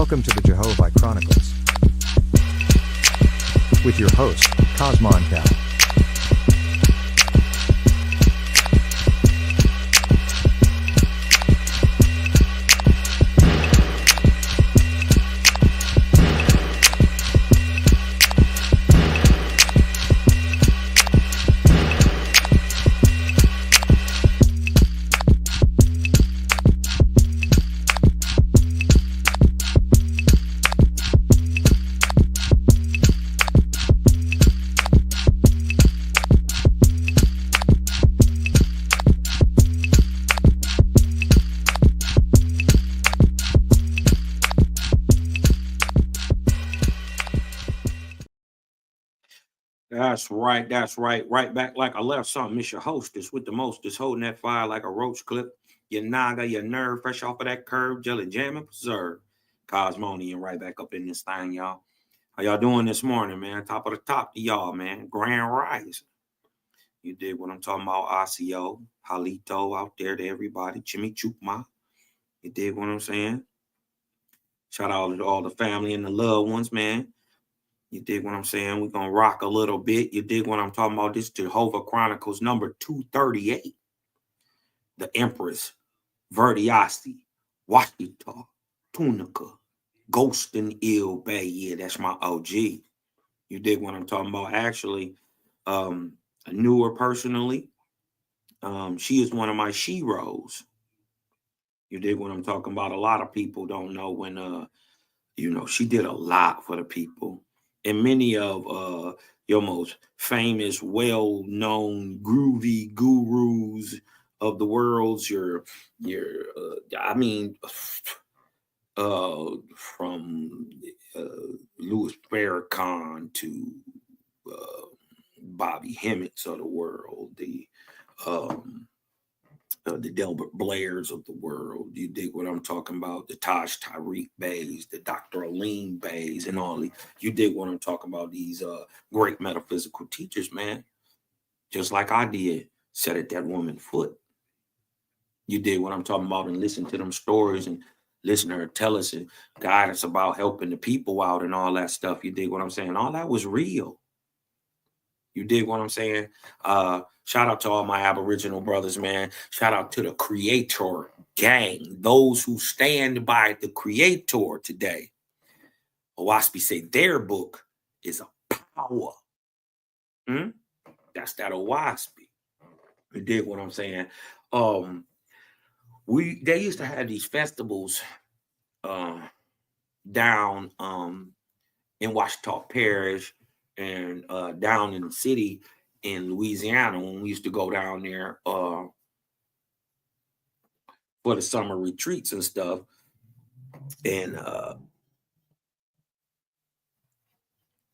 Welcome to the Jehovih Chronicles with your host, Cosmon Cal. That's right. That's right. Right back like I left something. It's your hostess with the mostest, holding that fire like a roach clip. Your naga, your nerve, fresh off of that curve, jelly jam and preserve. Cosmonian right back up in this thing, y'all. How y'all doing this morning, man? Top of the top to y'all, man. Grand Rise. You dig what I'm talking about? Asio, Halito out there to everybody. Chimichukma. You dig what I'm saying? Shout out to all the family and the loved ones, man. You dig what I'm saying? We're going to rock a little bit. You dig what I'm talking about? This Jehovih Chronicles number 238. The empress, virdiacee, wahitaw-tunica, gholston ill bay. Yeah, that's my OG. You dig what I'm talking about? Actually, I knew her personally. She is one of my sheroes. You dig what I'm talking about? A lot of people don't know when, she did a lot for the people. And many of your most famous, well-known, groovy gurus of the world's from Louis Farrakhan to Bobby Hemmitt's of the world, the Delbert Blairs of the world. You dig what I'm talking about? The Taj Tariq Bays, the Dr. Aline Bays, and all. You dig what I'm talking about? These great metaphysical teachers, man. Just like I did, set at that woman's foot. You dig what I'm talking about? And listen to them stories and listen to her tell us and guide us about helping the people out and all that stuff. You dig what I'm saying? All that was real. You dig what I'm saying? Shout out to all my Aboriginal brothers, man. Shout out to the Creator gang, those who stand by the Creator today. Owaspy say their book is a power. That's that Owaspy. You dig what I'm saying? They used to have these festivals down in Washitaw Parish and down in the city in Louisiana when we used to go down there for the summer retreats and stuff. And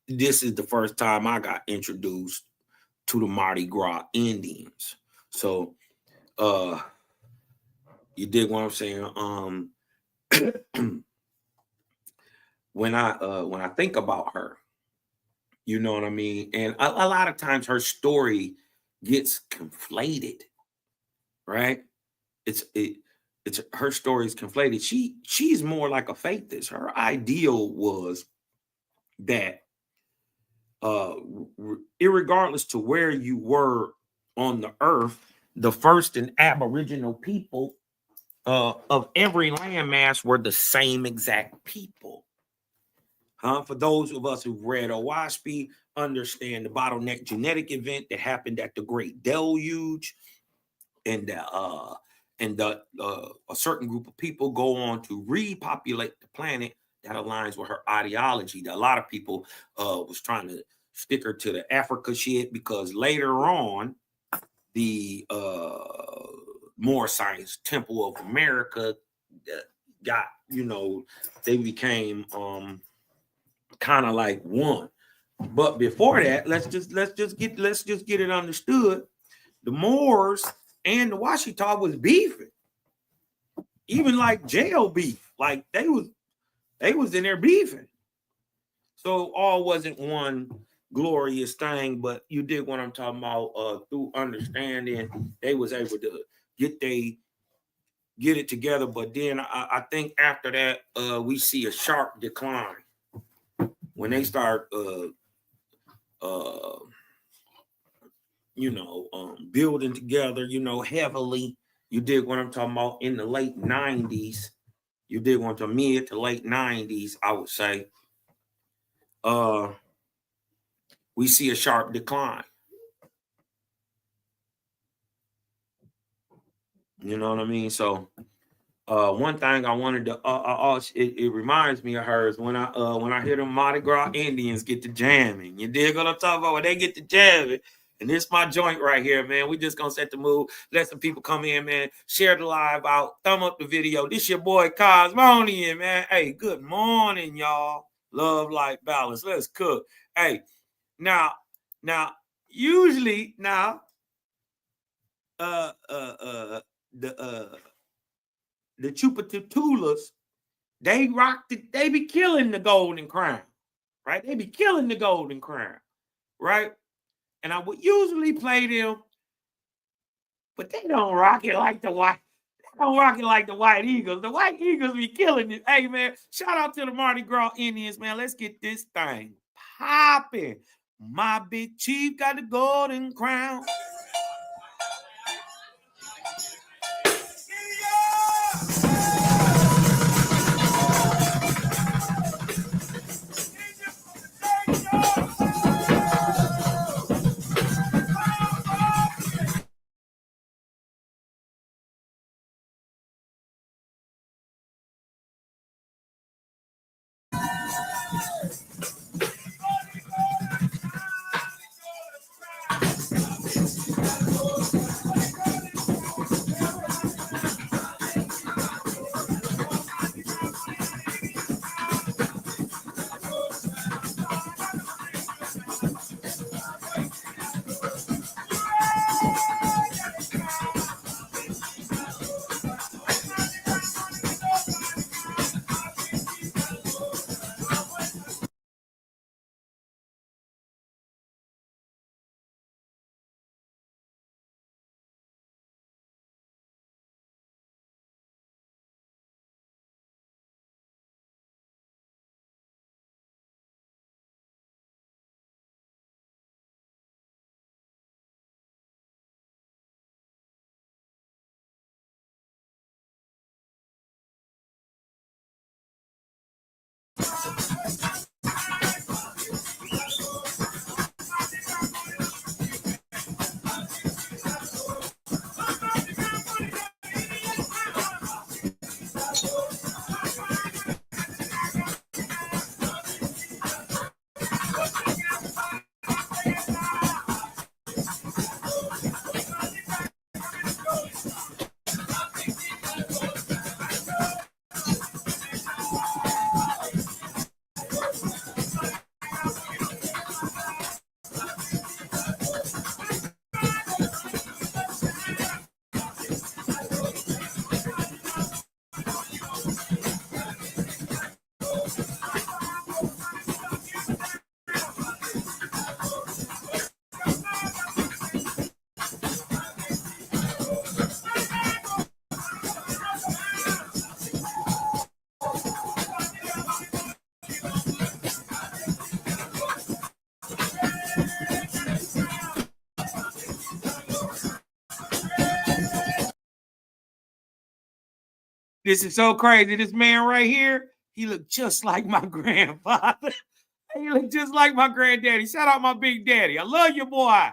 this is the first time I got introduced to the Mardi Gras Indians. So you dig what I'm saying? When I think about her, you know what I mean? And a lot of times her story gets conflated, right? It's her story is conflated. She's more like a faithist. Her ideal was that irregardless to where you were on the earth, the first and Aboriginal people of every landmass were the same exact people. For those of us who've read Owaspy, understand the bottleneck genetic event that happened at the Great Deluge, and a certain group of people go on to repopulate the planet that aligns with her ideology. That a lot of people was trying to stick her to the Africa shit because later on, the More Science Temple of America got, they became kind of like one. But before that, let's just get it understood. The Moors and the Washitaw was beefing, even like jail beef. Like they was in there beefing. So all wasn't one glorious thing, but you did what I'm talking about. Through understanding, they was able to get get it together. But then I think after that, we see a sharp decline when they start, building together, heavily. You dig what I'm talking about? In the late 90s, you dig what I'm mid to late 90s, I would say. We see a sharp decline. You know what I mean? So one thing I wanted to it reminds me of her is when I hear them Mardi Gras Indians get to jamming. You dig what I'm talking about? When they get to jamming. And this my joint right here, man. We just gonna set the mood. Let some people come in, man. Share the live out. Thumb up the video. This your boy Cosmonian, man. Hey, good morning, y'all. Love, life, balance. Let's cook. Hey, now, usually now, the Chupatulas, they be killing the golden crown, right? They be killing the golden crown, right? And I would usually play them, but they don't rock it like the white. They don't rock it like the White Eagles. The White Eagles be killing it. Hey, man, shout out to the Mardi Gras Indians, man. Let's get this thing popping. My big chief got the golden crown. This is so crazy. This man right here, he looked just like my grandfather. He looked just like my granddaddy. Shout out my big daddy. I love you, boy.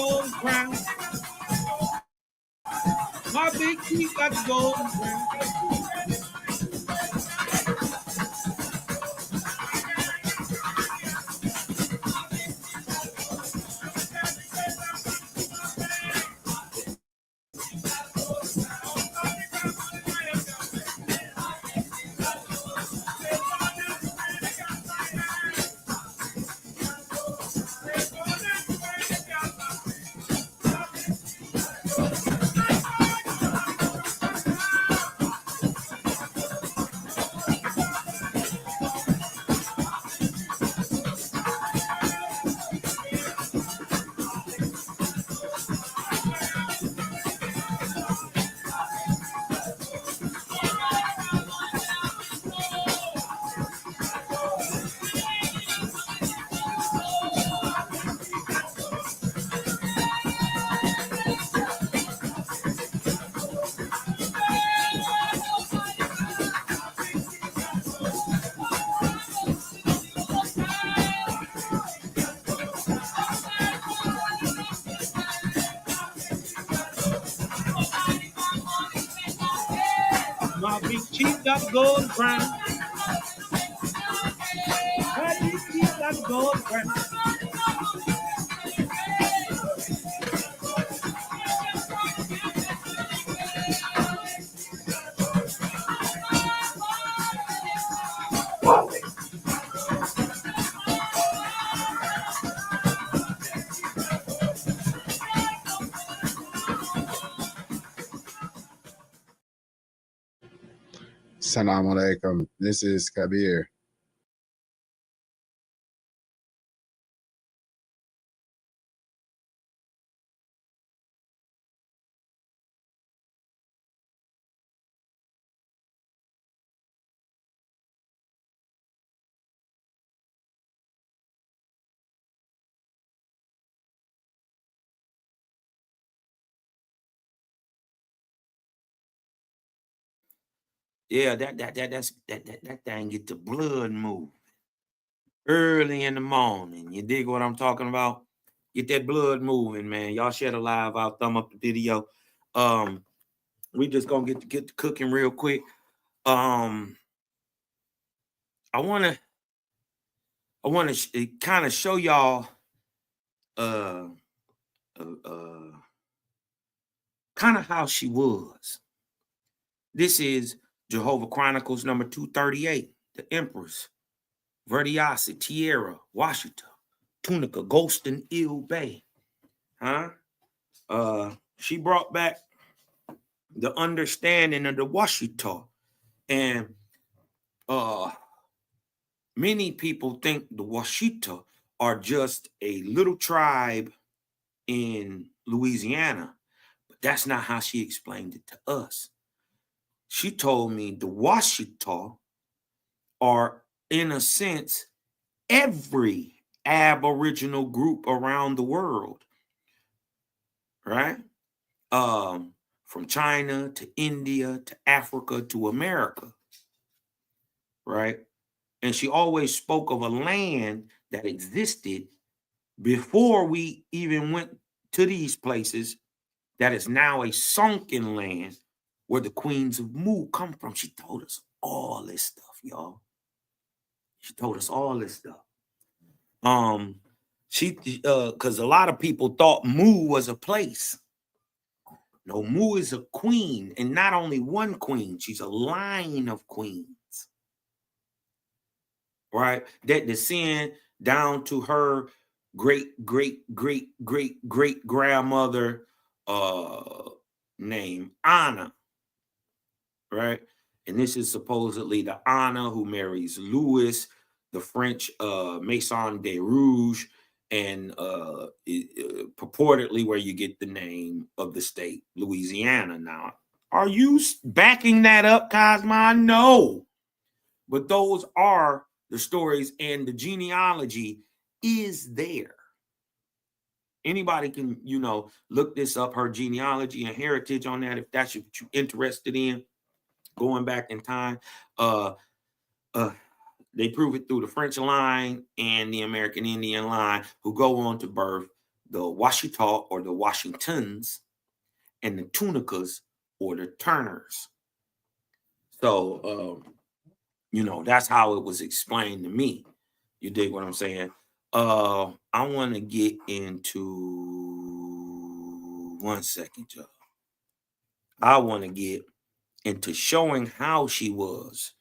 golden crown. My big chief got the golden crown. My big chief got the golden crown. My big chief got the golden crown. Assalamu alaikum. This is Kabir. Yeah, that thing get the blood moving early in the morning. You dig what I'm talking about? Get that blood moving, man. Y'all share the live out, thumb up the video. We just gonna get to cooking real quick. I wanna kind of show y'all kind of how she was. This is Jehovah Chronicles number 238, the empress, virdiacee, tiara, washitaw-tunica, gholston, bay. She brought back the understanding of the washitaw, and many people think the washitaw are just a little tribe in Louisiana, but that's not how she explained it to us. She told me the washitaw are, in a sense, every Aboriginal group around the world, right? From China to India to Africa to America, right? And she always spoke of a land that existed before we even went to these places that is now a sunken land where the queens of Mu come from. She told us all this stuff, y'all. She told us all this stuff. Because a lot of people thought Mu was a place. No, Mu is a queen, and not only one queen, she's a line of queens, right? That descend down to her great grandmother named Anna, right? And this is supposedly the Anna who marries Louis, the French Maison de Rouge, and purportedly where you get the name of the state, Louisiana. Now, are you backing that up, Cosma? No. But those are the stories, and the genealogy is there. Anybody can, look this up, her genealogy and heritage on that, if that's what you're interested in, going back in time. They prove it through the French line and the American Indian line, who go on to birth the washitaw or the Washingtons, and the tunicas or the Turners. So, that's how it was explained to me. You dig what I'm saying? I want to get into 1 second, y'all. I want to get into showing how she was,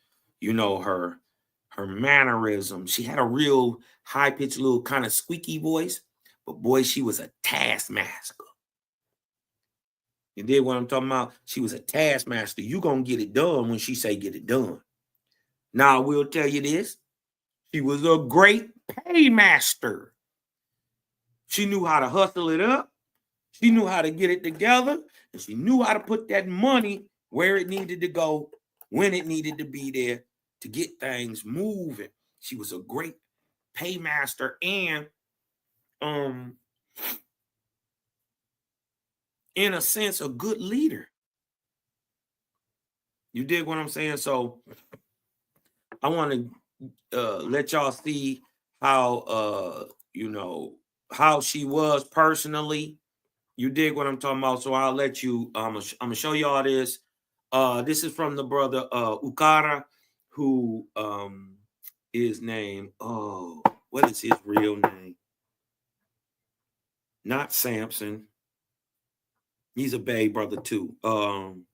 her mannerism. She had a real high-pitched little kind of squeaky voice, but boy, she was a taskmaster. You did what I'm talking about? She was a taskmaster. You gonna get it done when she say get it done. Now, I will tell you this. She was a great paymaster. She knew how to hustle it up. She knew how to get it together. And she knew how to put that money where it needed to go, when it needed to be there to get things moving. She was a great paymaster and, in a sense, a good leader. You dig what I'm saying? So I want to let y'all see how, how she was personally. You dig what I'm talking about? So I'll let you, I'm going to show y'all this. This is from the brother Ukara, who is named, what is his real name? Not Samson. He's a Bay brother too. I'm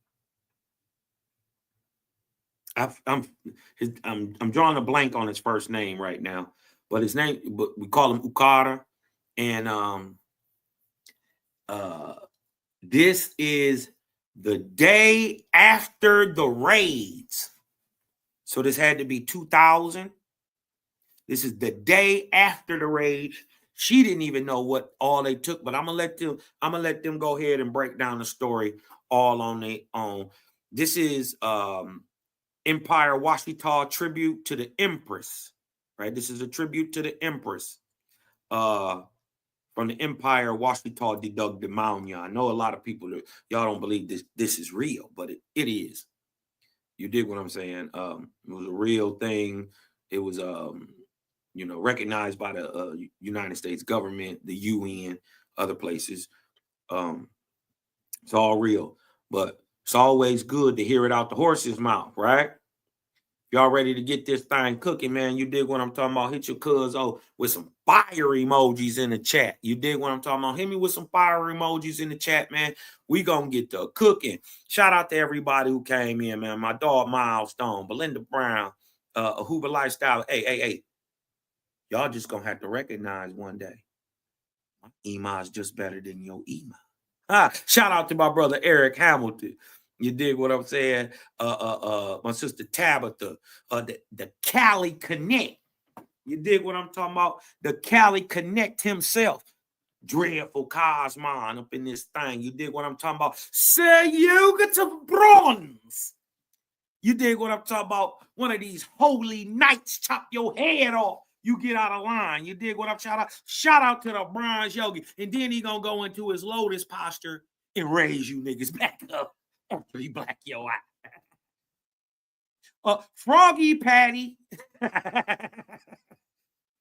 drawing a blank on his first name right now, but his name, but we call him Ukara, and this is the day after the raids. So this had to be 2000. This is the day after the raids. She didn't even know what all they took, but I'm gonna let them go ahead and break down the story all on their own. This is Empire Washitaw tribute to the Empress, right? This is a tribute to the Empress from the Empire Washitaw Deductimania. I know a lot of people, y'all don't believe this is real, but it is. You dig what I'm saying? It was a real thing. It was, recognized by the United States government, the UN, other places. It's all real, but it's always good to hear it out the horse's mouth, right? Y'all ready to get this thing cooking, man? You dig what I'm talking about? Hit your cuz with some fire emojis in the chat. You dig what I'm talking about? Hit me with some fire emojis in the chat, man. We gonna get the cooking. Shout out to everybody who came in, man. My dog Milestone, Belinda Brown, Hoover Lifestyle. Hey. Y'all just gonna have to recognize one day. My Ema's just better than your Ema. Shout out to my brother Eric Hamilton. You dig what I'm saying? My sister Tabitha, the Cali Connect. You dig what I'm talking about? The Cali Connect himself. Dreadful Cosmon up in this thing. You dig what I'm talking about? Say you get to bronze. You dig what I'm talking about? One of these holy knights chop your head off. You get out of line. You dig what I'm talking about? Shout out to the bronze yogi. And then he gonna go into his lotus posture and raise you niggas back up after he black your eye. Froggy Patty.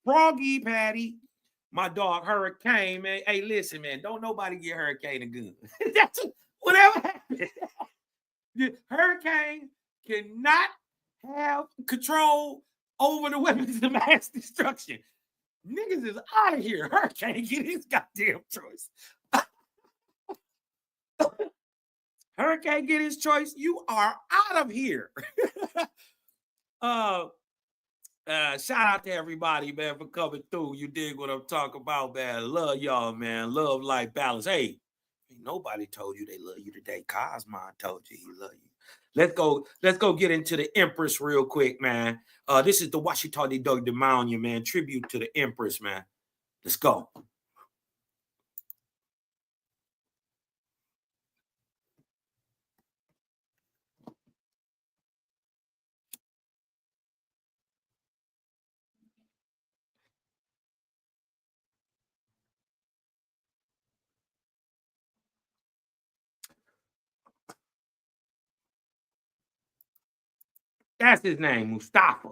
Froggy Patty. My dog Hurricane, man. Hey, listen, man. Don't nobody get Hurricane a gun. That's whatever happens. Hurricane cannot have control over the weapons of mass destruction. Niggas is out of here. Hurricane get his goddamn choice. Hurricane get his choice. You are out of here. Shout out to everybody, man, for coming through. You dig what I'm talking about, man. Love y'all, man. Love, life, balance. Hey, nobody told you they love you today. Cosmon told you he love you. Let's go get into the Empress real quick, man. This is the Washitaw Deductimania, man. Tribute to the Empress, man. Let's go. That's his name, Mustafa.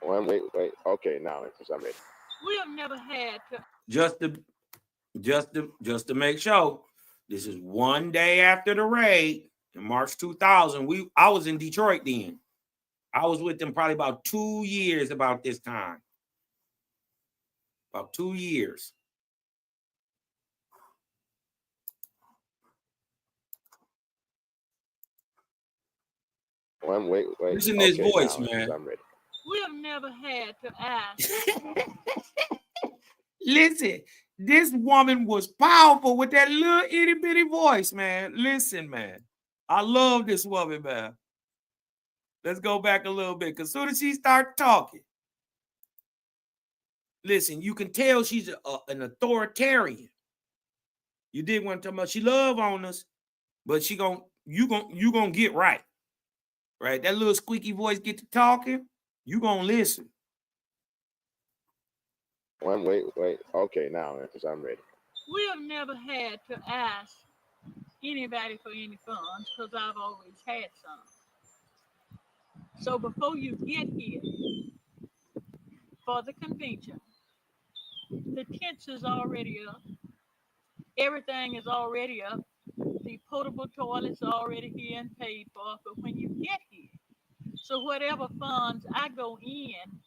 Wait. Okay, now Empress, I'm ready. We have never had to. Just to make sure, this is one day after the raid in March 2000. I was in Detroit then. I was with them probably about 2 years about this time. About 2 years. Wait. Listen to his voice, now, man. I'm ready. We have never had to ask. Listen, this woman was powerful with that little itty bitty voice, man. Listen, man. I love this woman, man. Let's go back a little bit, because as soon as she started talking, listen, you can tell she's an authoritarian. You did want to talk about she love on us, but you gonna get right. Right? That little squeaky voice get to talking, you gonna listen. Wait. Okay, now Empress, I'm ready. We have never had to ask anybody for any funds because I've always had some. So before you get here for the convention, the tents is already up. Everything is already up. The potable toilets are already here and paid for. But when you get here, so whatever funds I go in,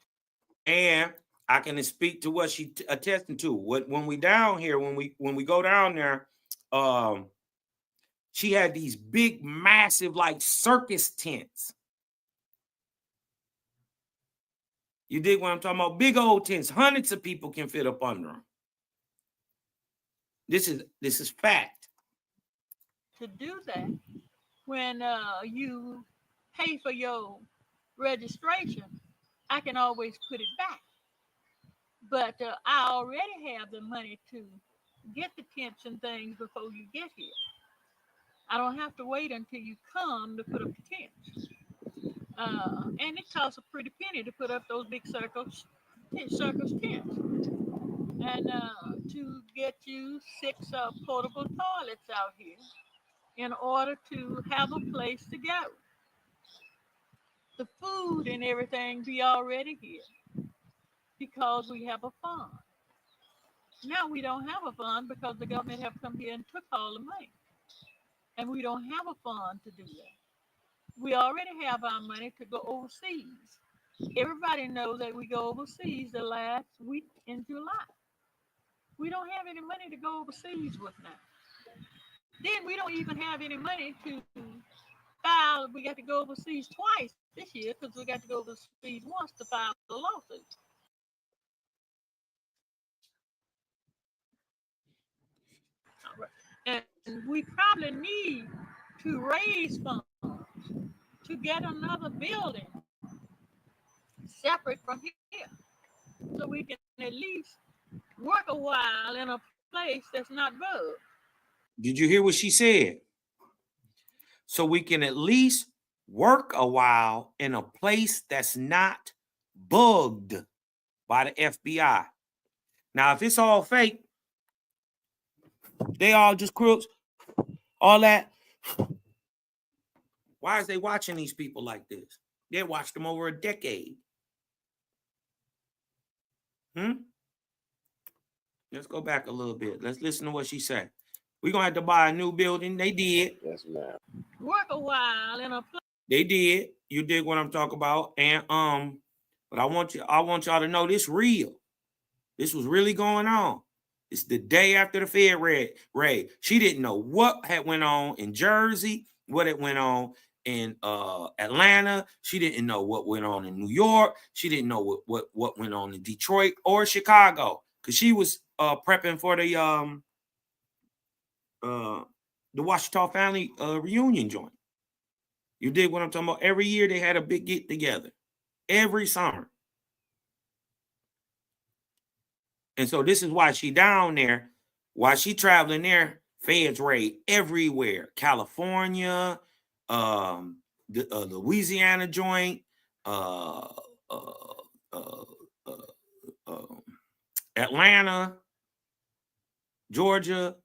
and I can speak to what she attesting to. When we down here, when we go down there, she had these big, massive, like circus tents. You dig what I'm talking about? Big old tents. Hundreds of people can fit up under them. This is fact. to do that, when you pay for your registration, I can always put it back. But I already have the money to get the tents and things before you get here. I don't have to wait until you come to put up the tents. And it costs a pretty penny to put up those big circus tents. And to get you 6 portable toilets out here in order to have a place to go. The food and everything be already here because we have a fund. Now we don't have a fund because the government have come here and took all the money. And we don't have a fund to do that. We already have our money to go overseas. Everybody knows that we go overseas the last week in July. We don't have any money to go overseas with now. Then we don't even have any money to file. We got to go overseas twice this year because we got to go overseas once to file the lawsuit. All right. And we probably need to raise funds to get another building separate from here so we can at least work a while in a place that's not bugged. Did you hear what she said? So we can at least work a while in a place that's not bugged by the FBI. Now, if it's all fake, they all just crooks, all that. Why is they watching these people like this? They watched them over a decade. Let's go back a little bit. Let's listen to what she said. We're gonna have to buy a new building. They did. Yes, ma'am. Work a while in a place. They did. You dig what I'm talking about? And but I want y'all to know this real. This was really going on. It's the day after the Fed raid. She didn't know what had went on in Jersey, what had went on in Atlanta. She didn't know what went on in New York. She didn't know what went on in Detroit or Chicago, because she was prepping for the washitaw family reunion joint. You dig what I'm talking about? Every year they had a big get together. Every summer. And so this is why she down there. Why she traveling there, feds raid everywhere. California, the Louisiana joint, Atlanta, Georgia,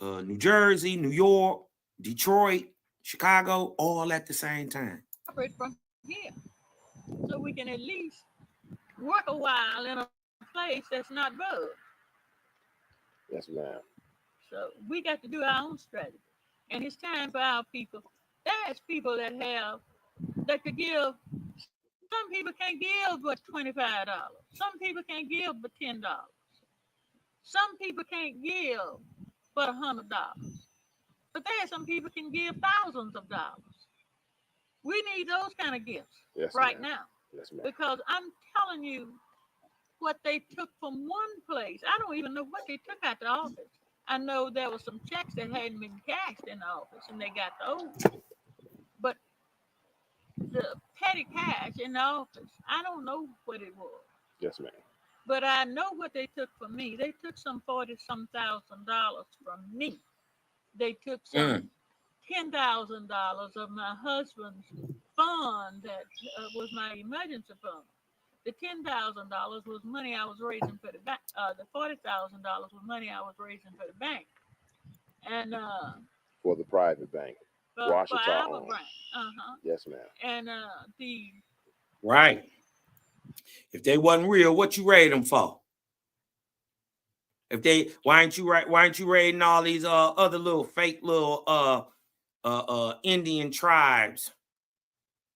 New Jersey, New York, Detroit, Chicago, all at the same time. Separate from here, so we can at least work a while in a place that's not good. Yes, ma'am. So we got to do our own strategy. And it's time for our people. There's people that could give. Some people can't give but $25. Some people can't give but $10. Some people can't give but $100. But there's some people can give thousands of dollars. We need those kind of gifts Yes, right ma'am. now. Yes, ma'am. Because I'm telling you what they took from one place. I don't even know what they took out the office. I know there were some checks that hadn't been cashed in the office and they got those. But the petty cash in the office, I don't know what it was. Yes, ma'am. But I know what they took from me. They took some $40-some thousand from me. They took some $10,000 of my husband's fund that was my emergency fund. The $10,000 was money I was raising for the bank. The $40,000 was money I was raising for the bank. And For the private bank. for Washitaw our owned. bank. Uh-huh. Yes, ma'am. And the Right. If they wasn't real, what you raid them for? If they, why ain't you raiding all these other little fake little Indian tribes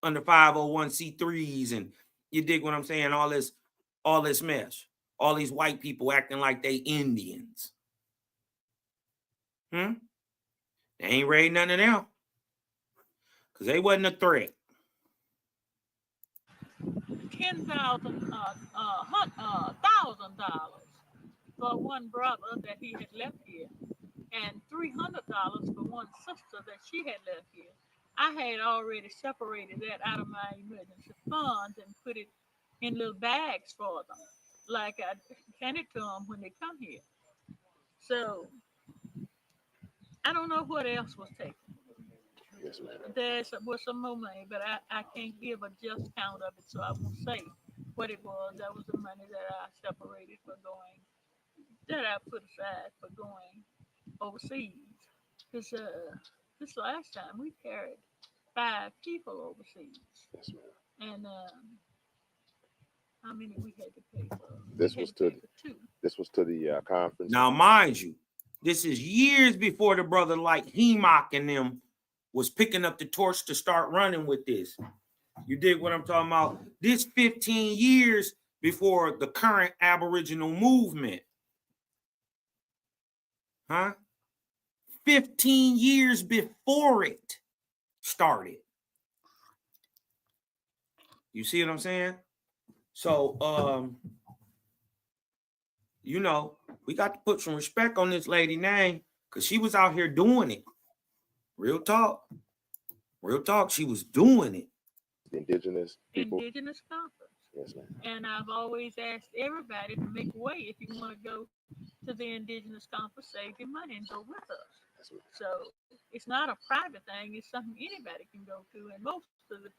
under 501c3s, and you dig what I'm saying? All this mess. All these white people acting like they Indians. They ain't raiding none of them. Because they wasn't a threat. $10,000 for one brother that he had left here, and $300 for one sister that she had left here. I had already separated that out of my emergency funds and put it in little bags for them, like I hand it to them when they come here. So I don't know what else was taken. Yes, ma'am. There was some more money, but I can't give a just count of it, so I won't say what it was. That was the money that I separated for going, that I put aside for going overseas. Because this last time we carried 5 people overseas. Yes, ma'am. And how many we had to pay for? This was to 2. This was to the conference. Now, mind you, this is years before the brother like Hemok and them was picking up the torch to start running with this. You dig what I'm talking about? This 15 years before the current Aboriginal movement. 15 years before it started. You see what I'm saying? So, you know, we got to put some respect on this lady name because she was out here doing it. Real talk. Real talk. She was doing it. Indigenous people. Indigenous conference. Yes, ma'am. And I've always asked everybody to make way if you want to go to the Indigenous conference, save your money and go with us. Yes, ma'am. So it's not a private thing. It's something anybody can go to. And most of the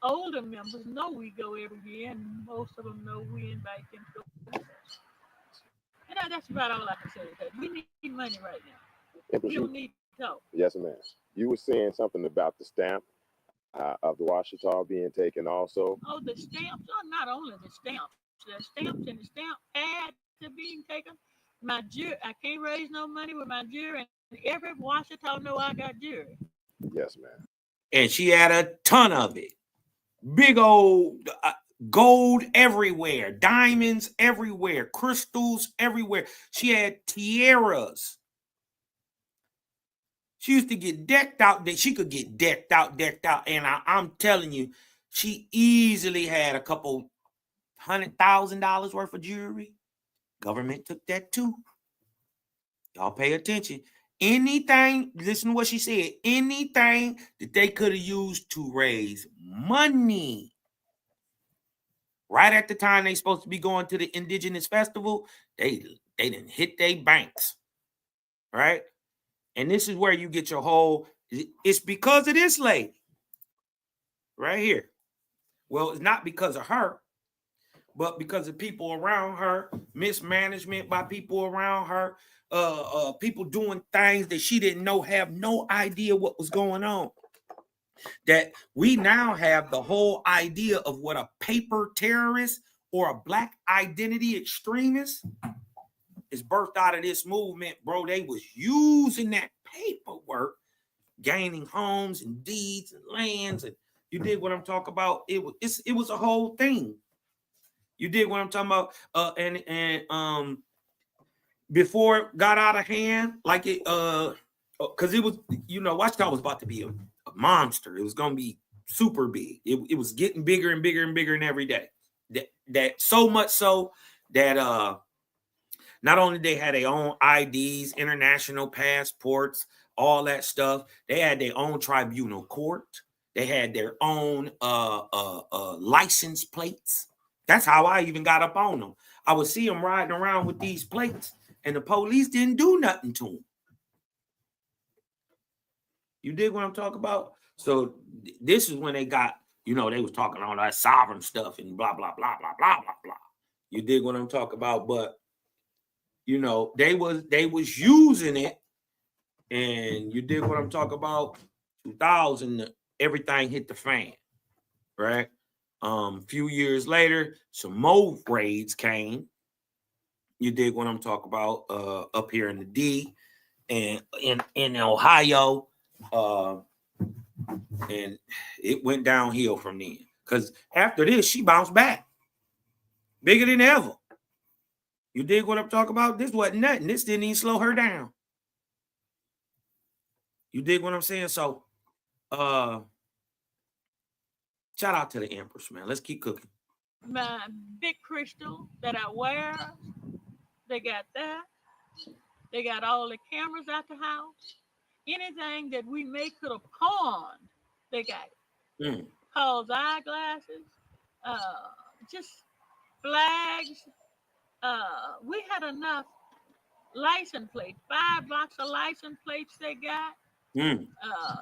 older members know we go every year, and most of them know we invite them to go with us. And that's about all I can say. That we need money right now. Empress, We don't need help. yes, ma'am. You were saying something about the stamp of the washitaw being taken also. Oh, the stamps are not only the stamps and the stamp pad are being taken. My jury, I can't raise no money with my jury, and every washitaw know I got jury. Yes, ma'am. And she had a ton of it. Big old gold everywhere, diamonds everywhere, crystals everywhere. She had tiaras. She used to get decked out. That she could get decked out. And I'm telling you, she easily had a couple $100,000 worth of jewelry. Government took that too. Y'all pay attention. Anything, listen to what she said, anything that they could have used to raise money. Right at the time they supposed to be going to the Indigenous Festival, they didn't hit their banks. Right? And this is where you get your whole, it's because of this lady. Right here. Well, it's not because of her, but because of people around her, mismanagement by people around her, people doing things that she didn't know, have no idea what was going on. That we now have the whole idea of what a paper terrorist or a black identity extremist is birthed out of this movement, bro. They was using that paperwork, gaining homes and deeds and lands, and you dig what I'm talking about? It was a whole thing. You dig what I'm talking about? And before it got out of hand, like it because it was, Washitaw was about to be a monster. It was gonna be super big. It was getting bigger and bigger and bigger and every day. That so much so that not only they had their own IDs, international passports, all that stuff, they had their own tribunal court. They had their own license plates. That's how I even got up on them. I would see them riding around with these plates, and the police didn't do nothing to them. You dig what I'm talking about? So this is when they got, they was talking all that sovereign stuff and blah, blah, blah, blah, blah, blah, blah. You dig what I'm talking about? But, they was using it, and you dig what I'm talking about? 2000, everything hit the fan, right? Few years later, some more raids came. You dig what I'm talking about? Up here in the D and in Ohio. And it went downhill from then. Because after this, she bounced back. Bigger than ever. You dig what I'm talking about? This wasn't nothing. This didn't even slow her down. You dig what I'm saying? So, shout out to the Empress, man. Let's keep cooking. My big crystal that I wear, they got that. They got all the cameras at the house. Anything that we make to the pond, they got it. Calls eyeglasses, just flags. We had enough license plates, 5 blocks of license plates they got.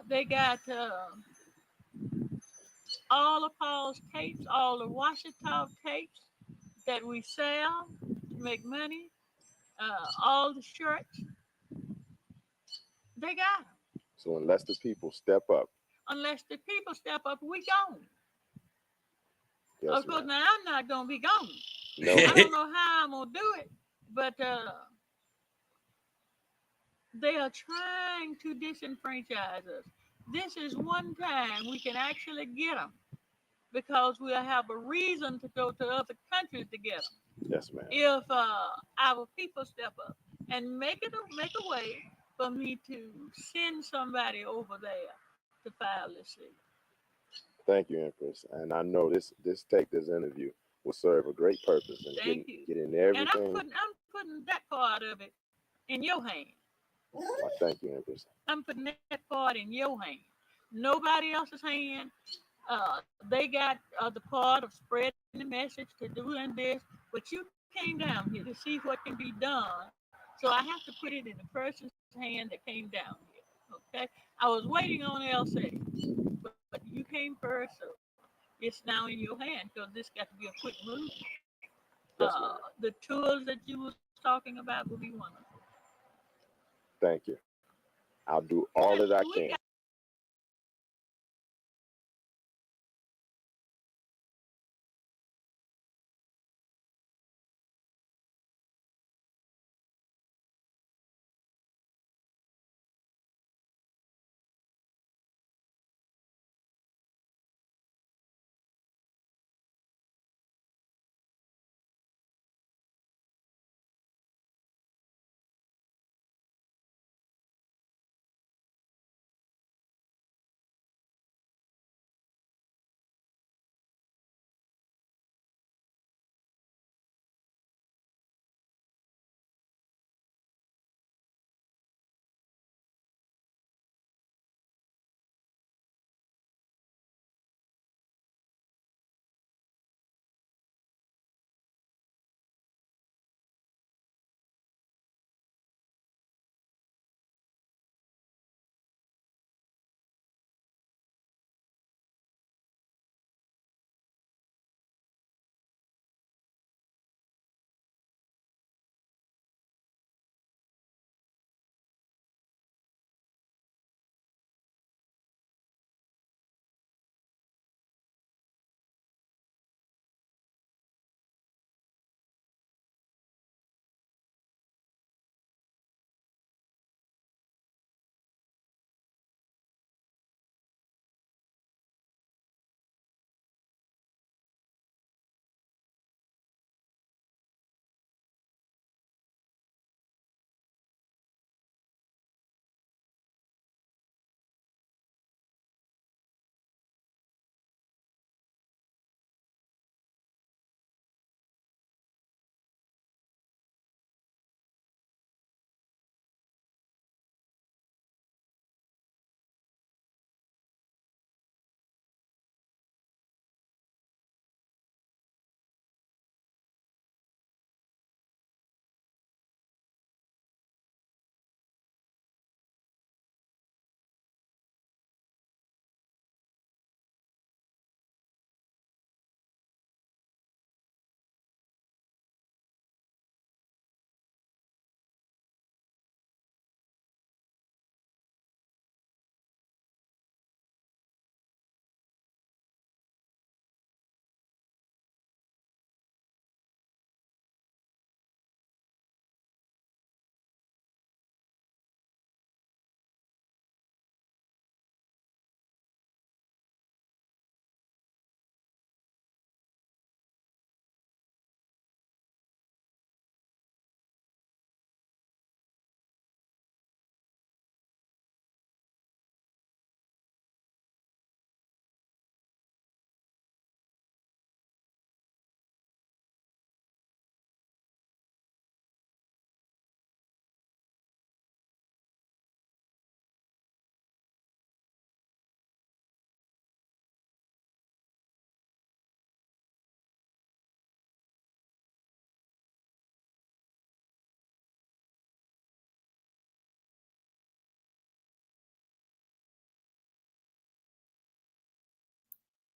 They got all of Paul's tapes, all the washitaw tapes that we sell to make money, all the shirts. They got them. So unless the people step up. We gone. Yes, of course, ma'am. now I'm not gonna be gone. No. I don't know how I'm gonna do it, but they are trying to disenfranchise us. This is one time we can actually get them because we'll have a reason to go to other countries to get them. Yes, ma'am. If our people step up and make a way for me to send somebody over there to file this suit. Thank you, Empress. And I know this interview will serve a great purpose in getting everything. And I'm putting that part of it in your hand. Well, thank you, Empress. I'm putting that part in your hand. Nobody else's hand. They got the part of spreading the message to doing this, but you came down here to see what can be done. So I have to put it in the person's hand that came down here. Okay, I was waiting on LC, but you came first, so it's now in your hand because this got to be a quick move. Yes, the tools that you was talking about will be one of them. Thank you. I'll do all that I can.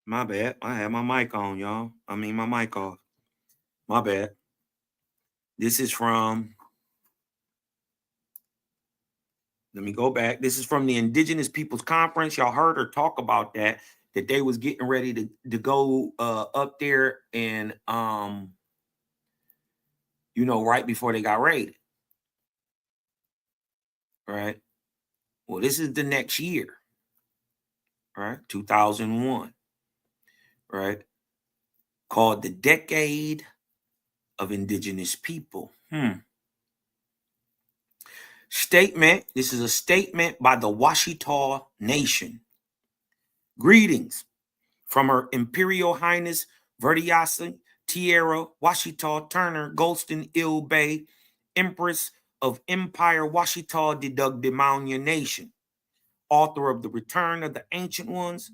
My bad. I had my mic on, y'all. I mean, my mic off. My bad. This is from, let me go back. This is from the Indigenous Peoples Conference. Y'all heard her talk about that they was getting ready to go up there and, you know, right before they got raided. Right. Well, this is the next year. Right. 2001. Right. Called the Decade of Indigenous People. Statement. This is a statement by the Washitaw Nation. Greetings from Her Imperial Highness Virdiacee, Tierra, Washitaw, Turner, Gholston, Ill Bay, Empress of Empire Washitaw Dedugdemaunia Nation, author of The Return of the Ancient Ones,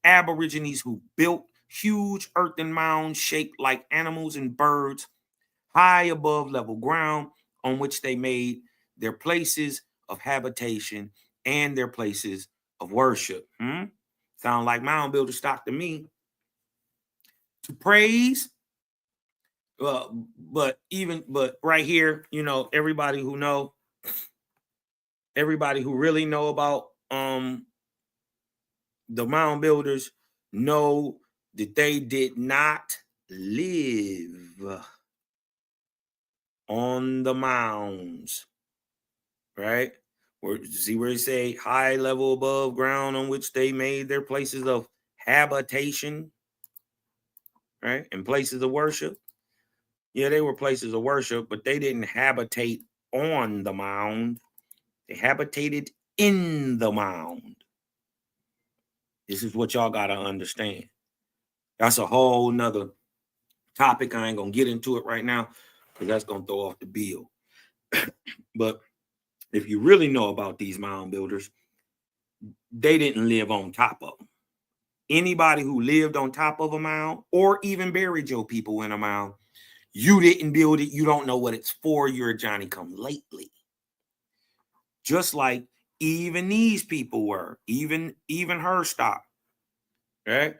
Aborigines who built huge earthen mounds shaped like animals and birds high above level ground on which they made their places of habitation and their places of worship. Sound like mound builder stock to me. To praise, but right here, you know, everybody who really know about the mound builders know that they did not live on the mounds, right? See where it say high level above ground on which they made their places of habitation, right? And places of worship. Yeah, they were places of worship, but they didn't habitate on the mound. They habitated in the mound. This is what y'all got to understand. That's a whole nother topic. I ain't going to get into it right now because that's going to throw off the bill. But if you really know about these mound builders, they didn't live on top of them. Anybody who lived on top of a mound or even buried your people in a mound, you didn't build it. You don't know what it's for. You're a Johnny-come-lately. Just like even these people were, even her stock, right?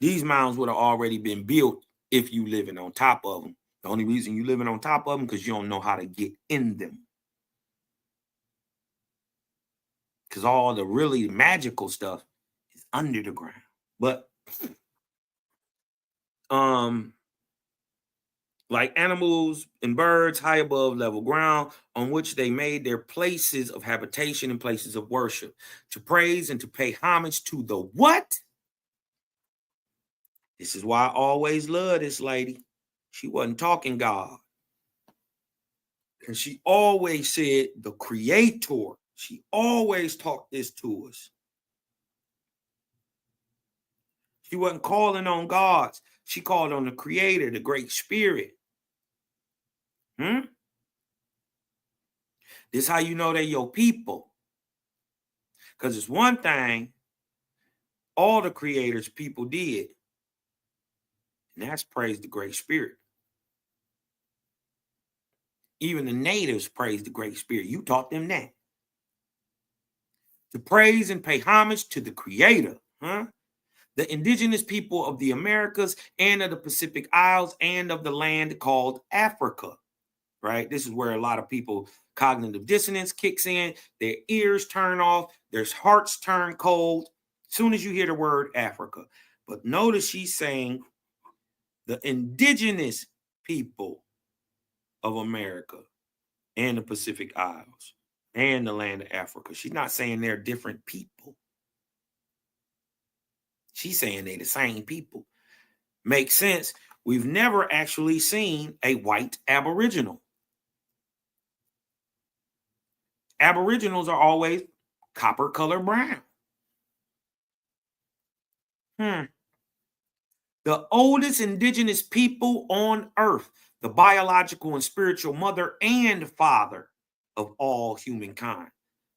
These mounds would have already been built if you living on top of them. The only reason you living on top of them because you don't know how to get in them. Because all the really magical stuff is under the ground. But like animals and birds high above level ground on which they made their places of habitation and places of worship, to praise and to pay homage to the what? This is why I always love this lady. She wasn't talking God. And she always said the creator. She always taught this to us. She wasn't calling on gods. She called on the creator, the great spirit. This is how you know they're your people. Because it's one thing all the creators people did. And that's praise the great spirit. Even the natives praise the great spirit. You taught them that. To praise and pay homage to the creator. The indigenous people of the Americas and of the Pacific Isles and of the land called Africa. Right? This is where a lot of people cognitive dissonance kicks in. Their ears turn off. Their hearts turn cold as soon as you hear the word Africa. But notice she's saying the indigenous people of America and the Pacific Isles and the land of Africa. She's not saying they're different people. She's saying they're the same people. Makes sense. We've never actually seen a white Aboriginal. Aboriginals are always copper color brown. The oldest indigenous people on earth, the biological and spiritual mother and father of all humankind.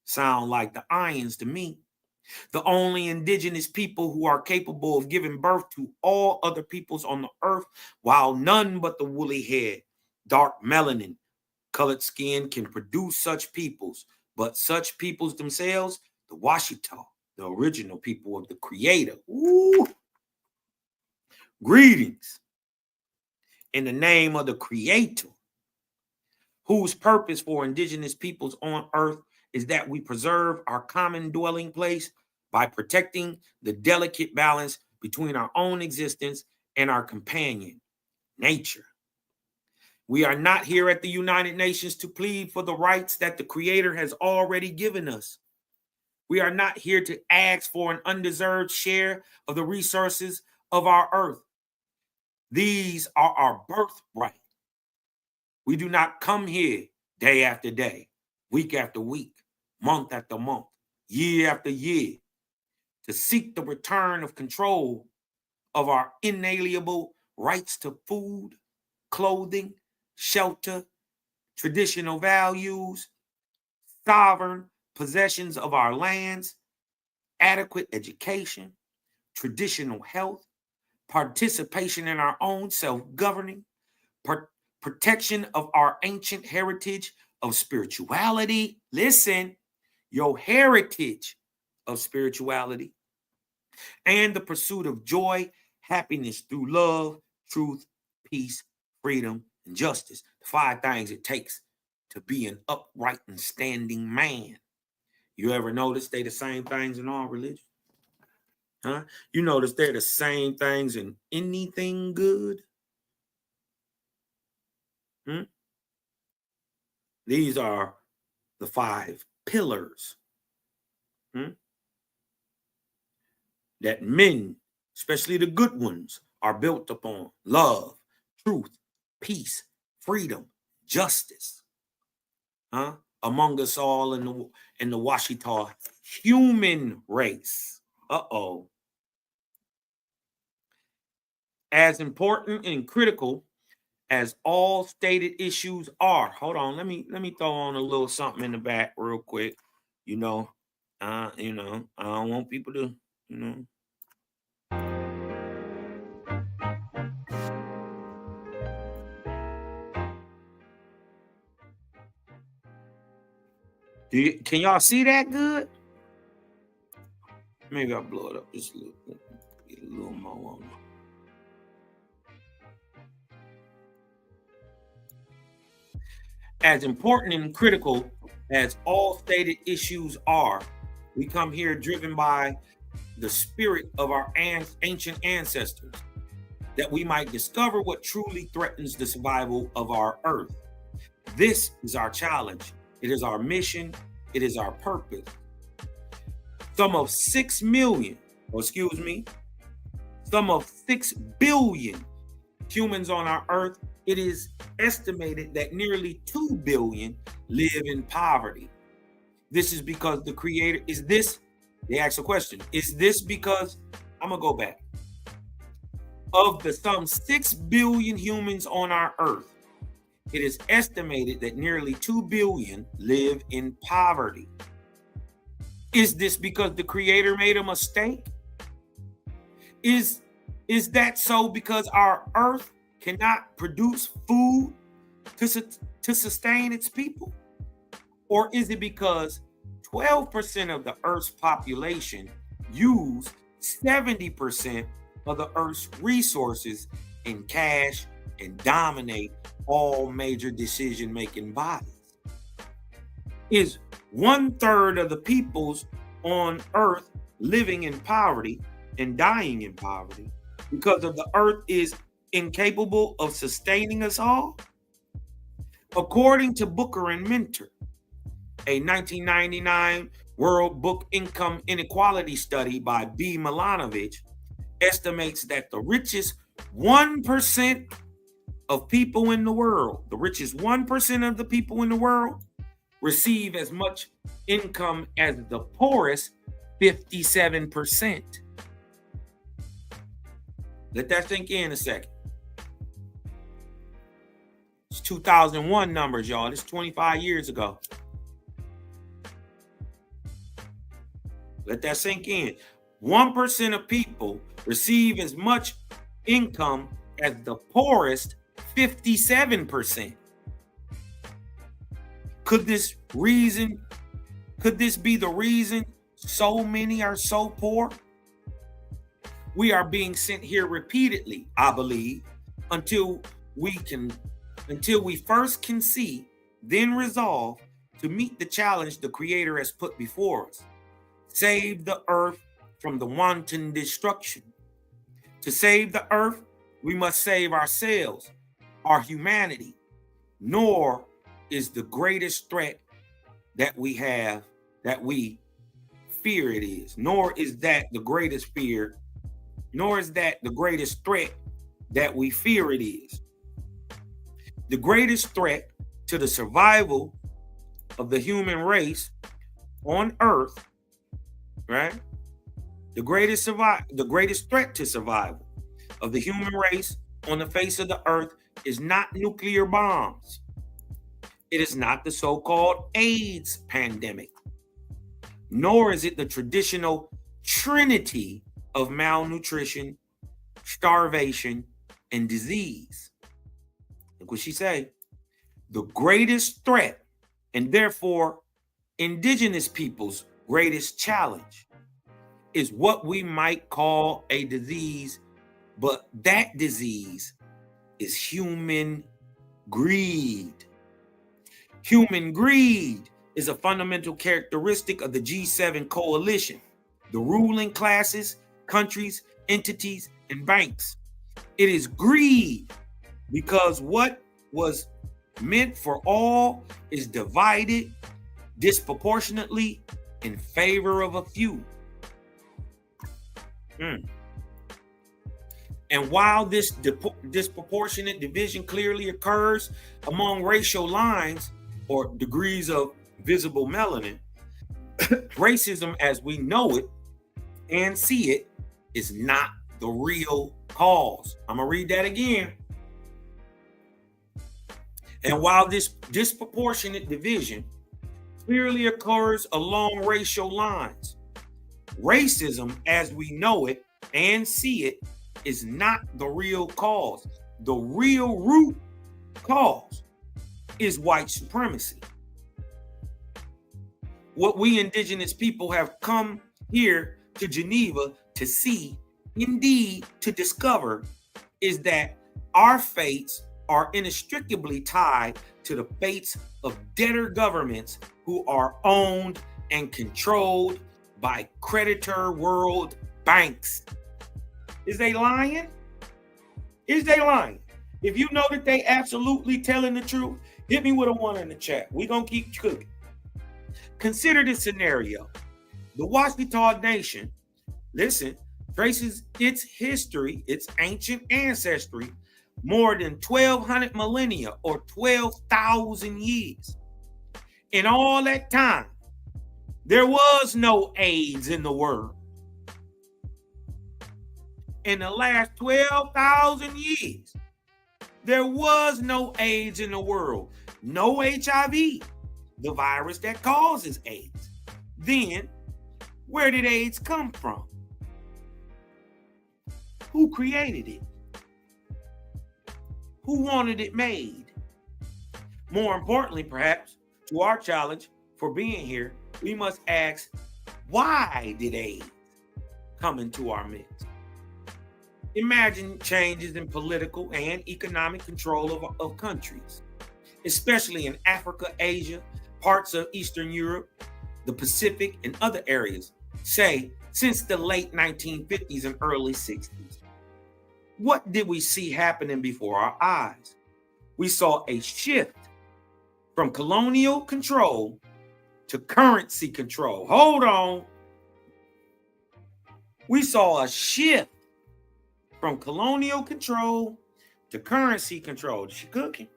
Sound like the Ions to me. The only indigenous people who are capable of giving birth to all other peoples on the earth, while none but the woolly head, dark melanin, colored skin can produce such peoples, but such peoples themselves, the washitaw, the original people of the creator. Ooh. Greetings in the name of the Creator, whose purpose for indigenous peoples on earth is that we preserve our common dwelling place by protecting the delicate balance between our own existence and our companion, nature. We are not here at the United Nations to plead for the rights that the Creator has already given us. We are not here to ask for an undeserved share of the resources of our earth. These are our birthright. We do not come here day after day, week after week, month after month, year after year, to seek the return of control of our inalienable rights to food, clothing, shelter, traditional values, sovereign possessions of our lands, adequate education, traditional health, participation in our own self-governing, protection of our ancient heritage of spirituality. Listen, your heritage of spirituality, and the pursuit of joy, happiness through love, truth, peace, freedom, and justice. The 5 things it takes to be an upright and standing man. You ever notice they the same things in all religions? Huh? You notice they're the same things in anything good? These are the 5 pillars that men, especially the good ones, are built upon: love, truth, peace, freedom, justice. Among us all in the washitaw human race. As important and critical as all stated issues are. Hold on, let me throw on a little something in the back real quick. I don't want people to, can y'all see that good? Maybe I'll blow it up just a little bit. Get a little more on it. As important and critical as all stated issues are, we come here driven by the spirit of our ancient ancestors, that we might discover what truly threatens the survival of our earth. This is our challenge. It is our mission. It is our purpose. Some of 6 billion humans on our earth, it is estimated that nearly 2 billion live in poverty. This is because the Creator, they ask a question, is this because, I'm gonna go back. Of the some 6 billion humans on our earth, it is estimated that nearly 2 billion live in poverty. Is this because the Creator made a mistake? Is that so because our earth cannot produce food to sustain its people? Or is it because 12% of the Earth's population use 70% of the Earth's resources in cash and dominate all major decision-making bodies? Is 1/3 of the peoples on Earth living in poverty and dying in poverty because of the Earth is incapable of sustaining us all? According to Booker and Mentor, a 1999 World Book Income Inequality study by B. Milanovich estimates that the richest 1% of people in the world, the richest 1% of the people in the world, receive as much income as the poorest 57%. Let that sink in a second. It's 2001 numbers, y'all. It's 25 years ago. Let that sink in. 1% of people receive as much income as the poorest 57%. Could this be the reason so many are so poor? We are being sent here repeatedly, I believe, until we first can see, then resolve to meet the challenge the Creator has put before us. Save the earth from the wanton destruction. To save the earth, we must save ourselves, our humanity. Nor is the greatest threat that we have that we fear it is. Nor is that the greatest fear, nor is that the greatest threat that we fear it is. The greatest threat to the survival of the human race on earth, right? The greatest threat to survival of the human race on the face of the earth is not nuclear bombs. It is not the so-called AIDS pandemic, nor is it the traditional trinity of malnutrition, starvation, and disease. Look what she say. The greatest threat, and therefore indigenous people's greatest challenge, is what we might call a disease, but that disease is human greed. Human greed is a fundamental characteristic of the G7 coalition, the ruling classes, countries, entities, and banks. It is greed because what was meant for all is divided disproportionately in favor of a few. And while this disproportionate division clearly occurs among racial lines or degrees of visible melanin, racism as we know it and see it is not the real cause. I'm gonna read that again. And while this disproportionate division clearly occurs along racial lines, racism as we know it and see it is not the real cause. The real root cause is white supremacy. What we indigenous people have come here to Geneva to see, indeed to discover, is that our fates are inextricably tied to the fates of debtor governments who are owned and controlled by creditor world banks. Is they lying? Is they lying? If you know that they absolutely telling the truth, hit me with a 1 in the chat. We're going to keep cooking. Consider this scenario. The Washitaw Nation, listen, traces its history, its ancient ancestry, more than 1,200 millennia or 12,000 years. In all that time, there was no AIDS in the world. In the last 12,000 years, there was no AIDS in the world. No HIV, the virus that causes AIDS. Then, where did AIDS come from? Who created it? Who wanted it made? More importantly, perhaps, to our challenge for being here, we must ask, why did AIDS come into our midst? Imagine changes in political and economic control of countries, especially in Africa, Asia, parts of Eastern Europe, the Pacific, and other areas, say, since the late 1950s and early 60s. What did we see happening before our eyes? We saw a shift from colonial control to currency control. Hold on. We saw a shift from colonial control to currency control. She cooking.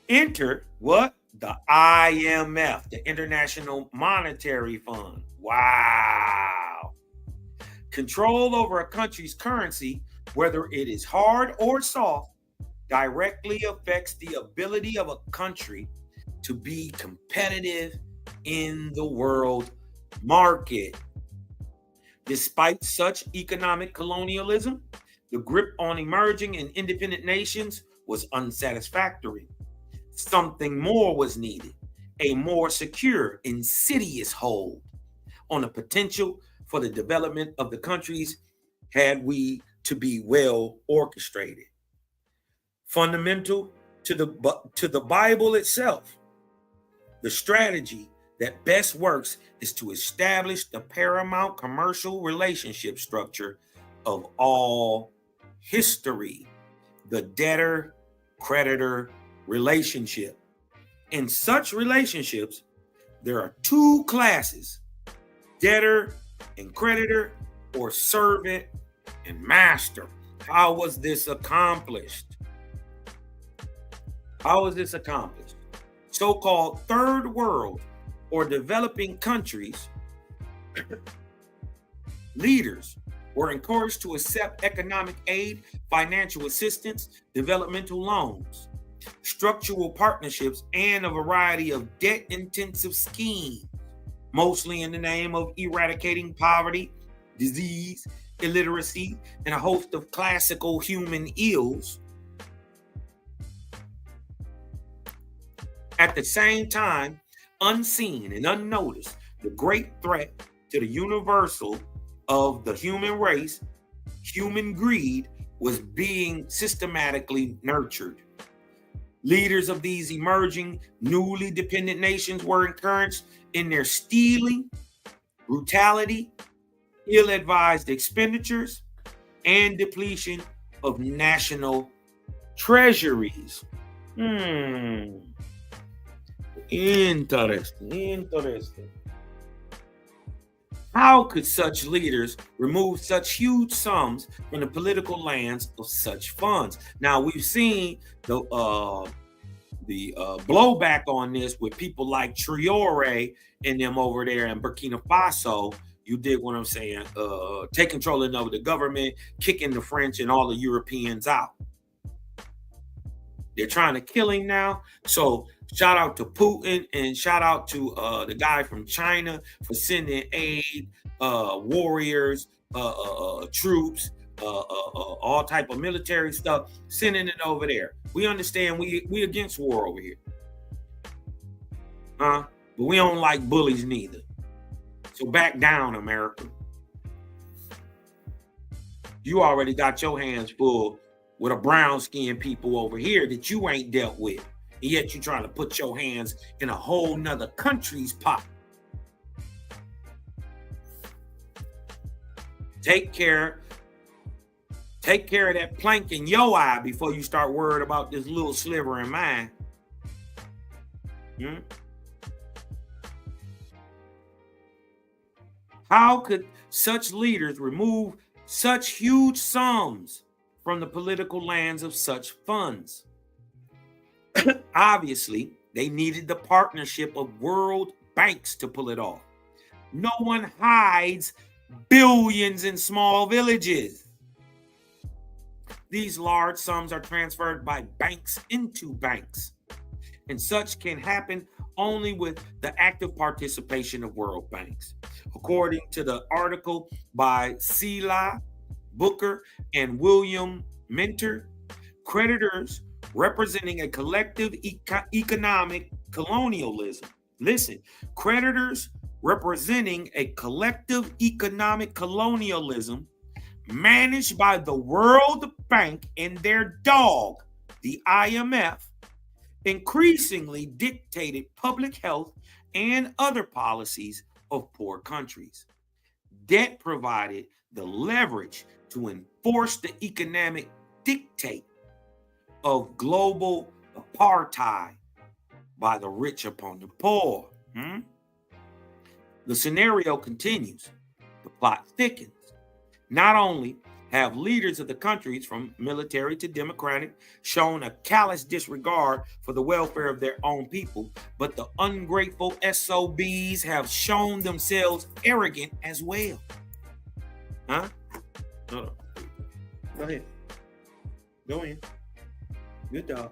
Enter what? The IMF, the International Monetary Fund. Wow. Control over a country's currency, whether it is hard or soft, directly affects the ability of a country to be competitive in the world market. Despite such economic colonialism, the grip on emerging and independent nations was unsatisfactory. Something more was needed, a more secure, insidious hold on the potential for the development of the countries had we to be well orchestrated. Fundamental to the Bible itself, the strategy that best works is to establish the paramount commercial relationship structure of all history, the debtor-creditor relationship. In such relationships, there are two classes, debtor and creditor, or servant and master. How was this accomplished? How was this accomplished? So-called third world or developing countries leaders were encouraged to accept economic aid, financial assistance, developmental loans, structural partnerships, and a variety of debt-intensive schemes, mostly in the name of eradicating poverty, disease, illiteracy, and a host of classical human ills. At the same time, unseen and unnoticed, the great threat to the universal of the human race, human greed, was being systematically nurtured. Leaders of these emerging, newly dependent nations were encouraged in their stealing, brutality, ill-advised expenditures, and depletion of national treasuries. Interesting. How could such leaders remove such huge sums from the political lands of such funds? Now, we've seen the blowback on this with people like Traoré and them over there in Burkina Faso. You dig what I'm saying? Take control of the government, kicking the French and all the Europeans out. They're trying to kill him now. So shout out to Putin and shout out to the guy from China for sending aid, warriors, troops, all type of military stuff, sending it over there. We understand we against war over here. But we don't like bullies neither. So back down, America. You already got your hands full with a brown-skinned people over here that you ain't dealt with. And yet you're trying to put your hands in a whole nother country's pot. Take care of that plank in your eye before you start worried about this little sliver in mine. How could such leaders remove such huge sums from the political lands of such funds? Obviously, they needed the partnership of world banks to pull it off. No one hides billions in small villages. These large sums are transferred by banks into banks, and such can happen only with the active participation of world banks. According to the article by Sela Booker and William Minter, creditors representing a collective economic colonialism. Listen, creditors representing a collective economic colonialism managed by the World Bank and their dog, the IMF, increasingly dictated public health and other policies of poor countries. Debt provided the leverage to enforce the economic dictate of global apartheid by the rich upon the poor. The scenario continues. The plot thickens. Not only have leaders of the countries, from military to democratic, shown a callous disregard for the welfare of their own people, but the ungrateful SOBs have shown themselves arrogant as well. Hold on. Go ahead. Go in. Good dog.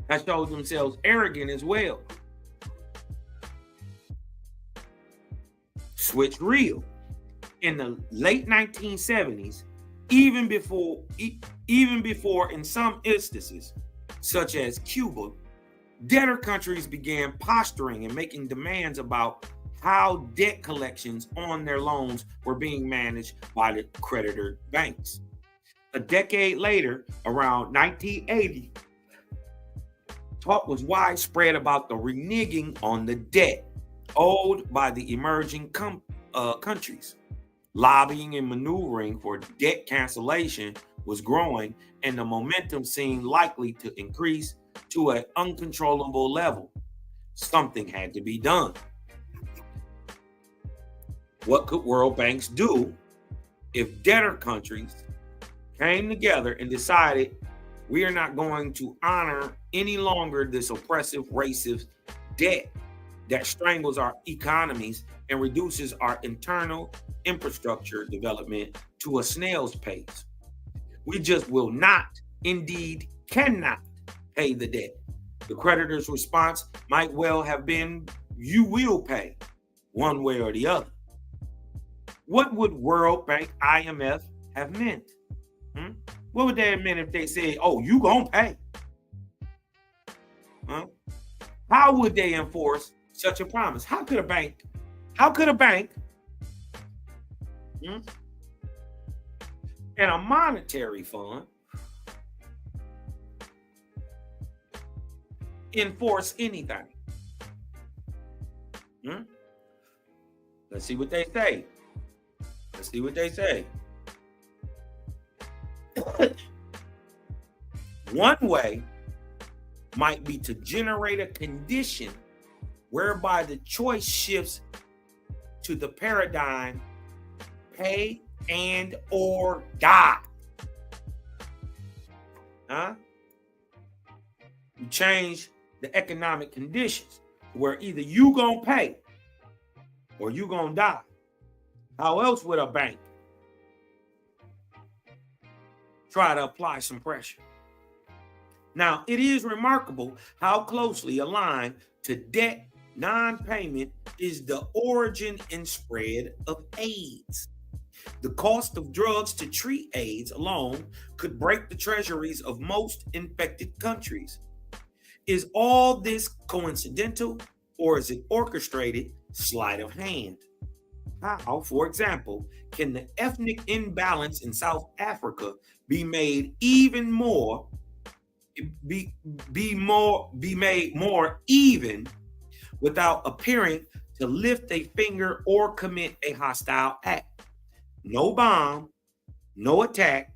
Have showed themselves arrogant as well. Switch real. In the late 1970s, even before in some instances, such as Cuba, debtor countries began posturing and making demands about how debt collections on their loans were being managed by the creditor banks. A decade later, around 1980, talk was widespread about the reneging on the debt owed by the emerging countries. Lobbying and maneuvering for debt cancellation was growing, and the momentum seemed likely to increase to an uncontrollable level. Something had to be done. What could world banks do if debtor countries came together and decided we are not going to honor any longer this oppressive, racist debt that strangles our economies and reduces our internal infrastructure development to a snail's pace? We just will not, indeed cannot, pay the debt. The creditor's response might well have been, you will pay, one way or the other. What would World Bank, IMF have meant? What would they have meant if they said, oh, you gonna pay? How would they enforce such a promise? How could a bank and a monetary fund enforce anything? Let's see what they say. One way might be to generate a condition whereby the choice shifts to the paradigm pay and or die. You change the economic conditions where either you gonna pay or you gonna die. How else would a bank try to apply some pressure? Now, it is remarkable how closely aligned to debt non-payment is the origin and spread of AIDS. The cost of drugs to treat AIDS alone could break the treasuries of most infected countries. Is all this coincidental, or is it orchestrated sleight of hand? How, for example, can the ethnic imbalance in South Africa be made even more be made more even without appearing to lift a finger or commit a hostile act? No bomb, no attack,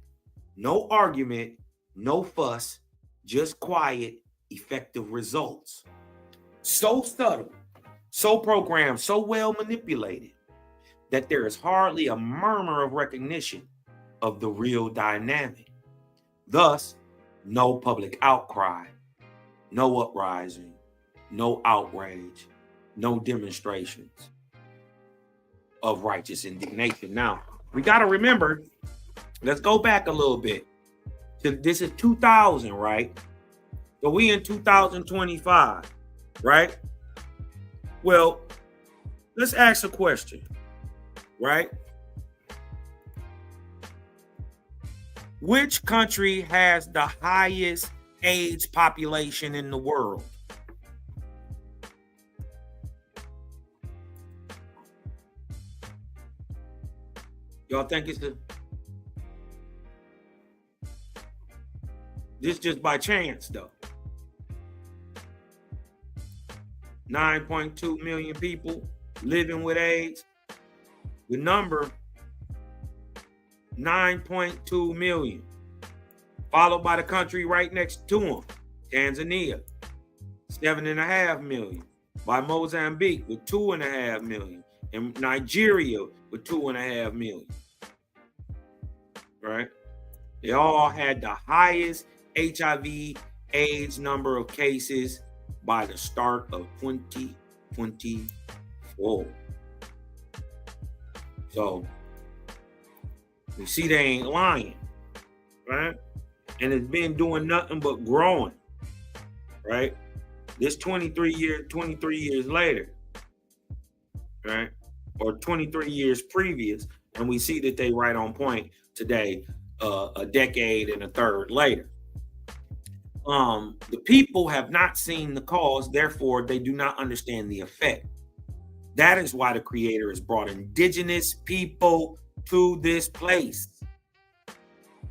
no argument, no fuss, just quiet, effective results. So subtle, so programmed, so well manipulated that there is hardly a murmur of recognition of the real dynamic. Thus, no public outcry, no uprising, no outrage, no demonstrations of righteous indignation. Now, we got to remember, let's go back a little bit. This is 2000, right? So we in 2025, right? Well, let's ask a question, right? Which country has the highest AIDS population in the world? Y'all think it's this just by chance though? 9.2 million people living with AIDS. The number 9.2 million, followed by the country right next to them, Tanzania, 7.5 million, by Mozambique with 2.5 million, and Nigeria with 2.5 million. Right? They all had the highest HIV AIDS number of cases by the start of 2024. So you see, they ain't lying, right? And it's been doing nothing but growing, right? This 23 years later, right? Or 23 years previous, and we see that they right on point today, a decade and a third later. The people have not seen the cause, therefore they do not understand the effect. That is why the Creator has brought indigenous people to this place.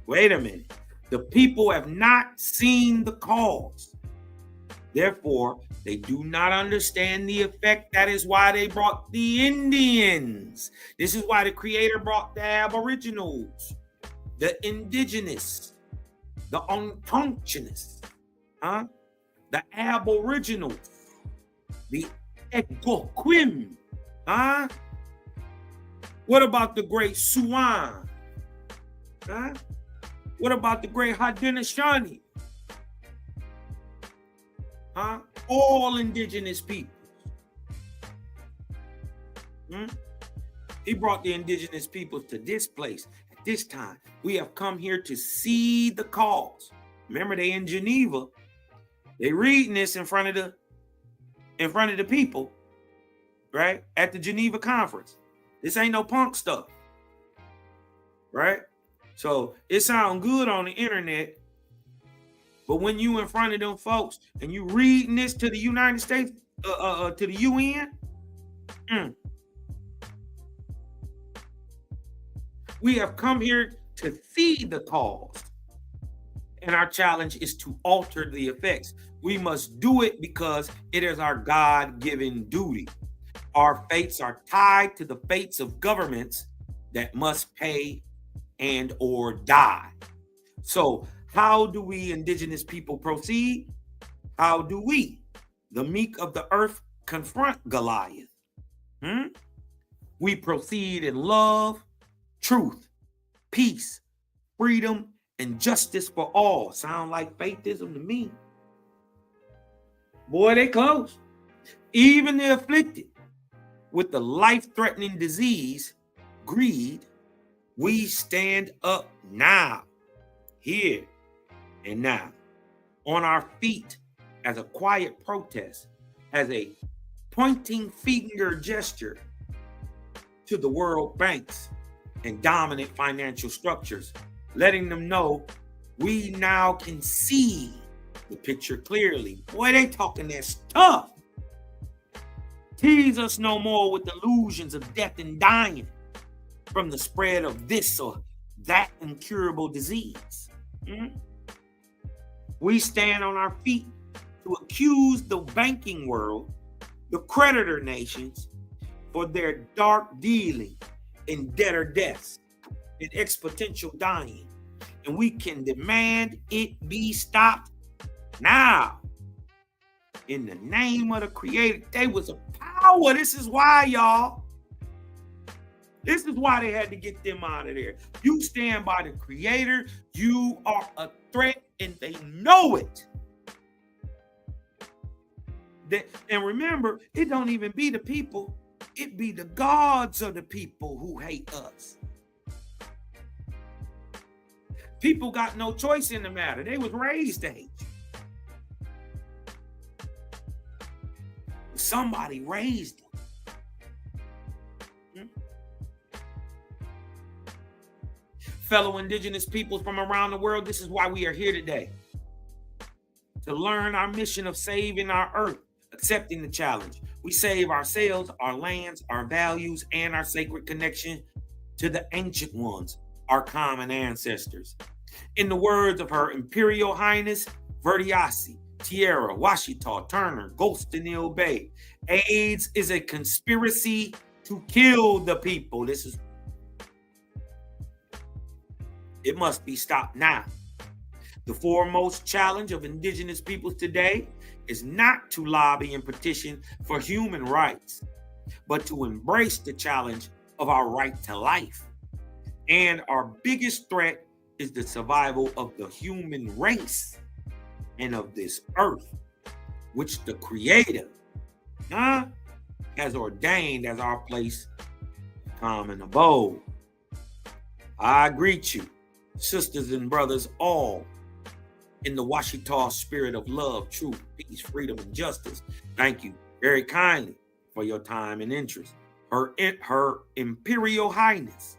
Wait a minute. The people have not seen the cause. Therefore, they do not understand the effect. That is why they brought the Indians. This is why the Creator brought the Aboriginals, the indigenous, the unconscious, the Aboriginals, the Egoquim, What about the great Suan? What about the great Haudenosaunee? All indigenous people. He brought the indigenous peoples to this place at this time. We have come here to see the cause. Remember, they in Geneva. They reading this in front of the people, right? At the Geneva conference. This ain't no punk stuff, right? So it sounds good on the internet, but when you in front of them folks and you reading this to the United States, to the UN, we have come here to see the cause. And our challenge is to alter the effects. We must do it because it is our God-given duty. Our fates are tied to the fates of governments that must pay and or die. So how do we indigenous people proceed? How do we, the meek of the earth, confront Goliath? We proceed in love, truth, peace, freedom, and justice for all. Sound like faithism to me. Boy, they close. Even the afflicted with the life-threatening disease, greed, we stand up now, here and now, on our feet as a quiet protest, as a pointing finger gesture to the world banks and dominant financial structures, letting them know we now can see the picture clearly. Boy, they talking that stuff. Tease us no more with illusions of death and dying from the spread of this or that incurable disease. We stand on our feet to accuse the banking world, the creditor nations, for their dark dealing in debtor deaths and exponential dying. And we can demand it be stopped now. In the name of the Creator, there was a power. This is why, y'all. This is why they had to get them out of there. You stand by the Creator, you are a threat, and they know it. And remember, it don't even be the people, it be the gods of the people who hate us. People got no choice in the matter. They was raised to hate you. Somebody raised them. Fellow indigenous peoples from around the world, this is why we are here today. To learn our mission of saving our earth, accepting the challenge. We save ourselves, our lands, our values, and our sacred connection to the ancient ones, our common ancestors. In the words of Her Imperial Highness, Virdiacee, Tierra, Washitaw, Turner, Gholston Bay, AIDS is a conspiracy to kill the people. It must be stopped now. The foremost challenge of indigenous peoples today is not to lobby and petition for human rights, but to embrace the challenge of our right to life. And our biggest threat is the survival of the human race and of this earth, which the Creator has ordained as our place of common abode. I greet you, sisters and brothers, all in the washitaw spirit of love, truth, peace, freedom, and justice. Thank you very kindly for your time and interest. Her Imperial Highness,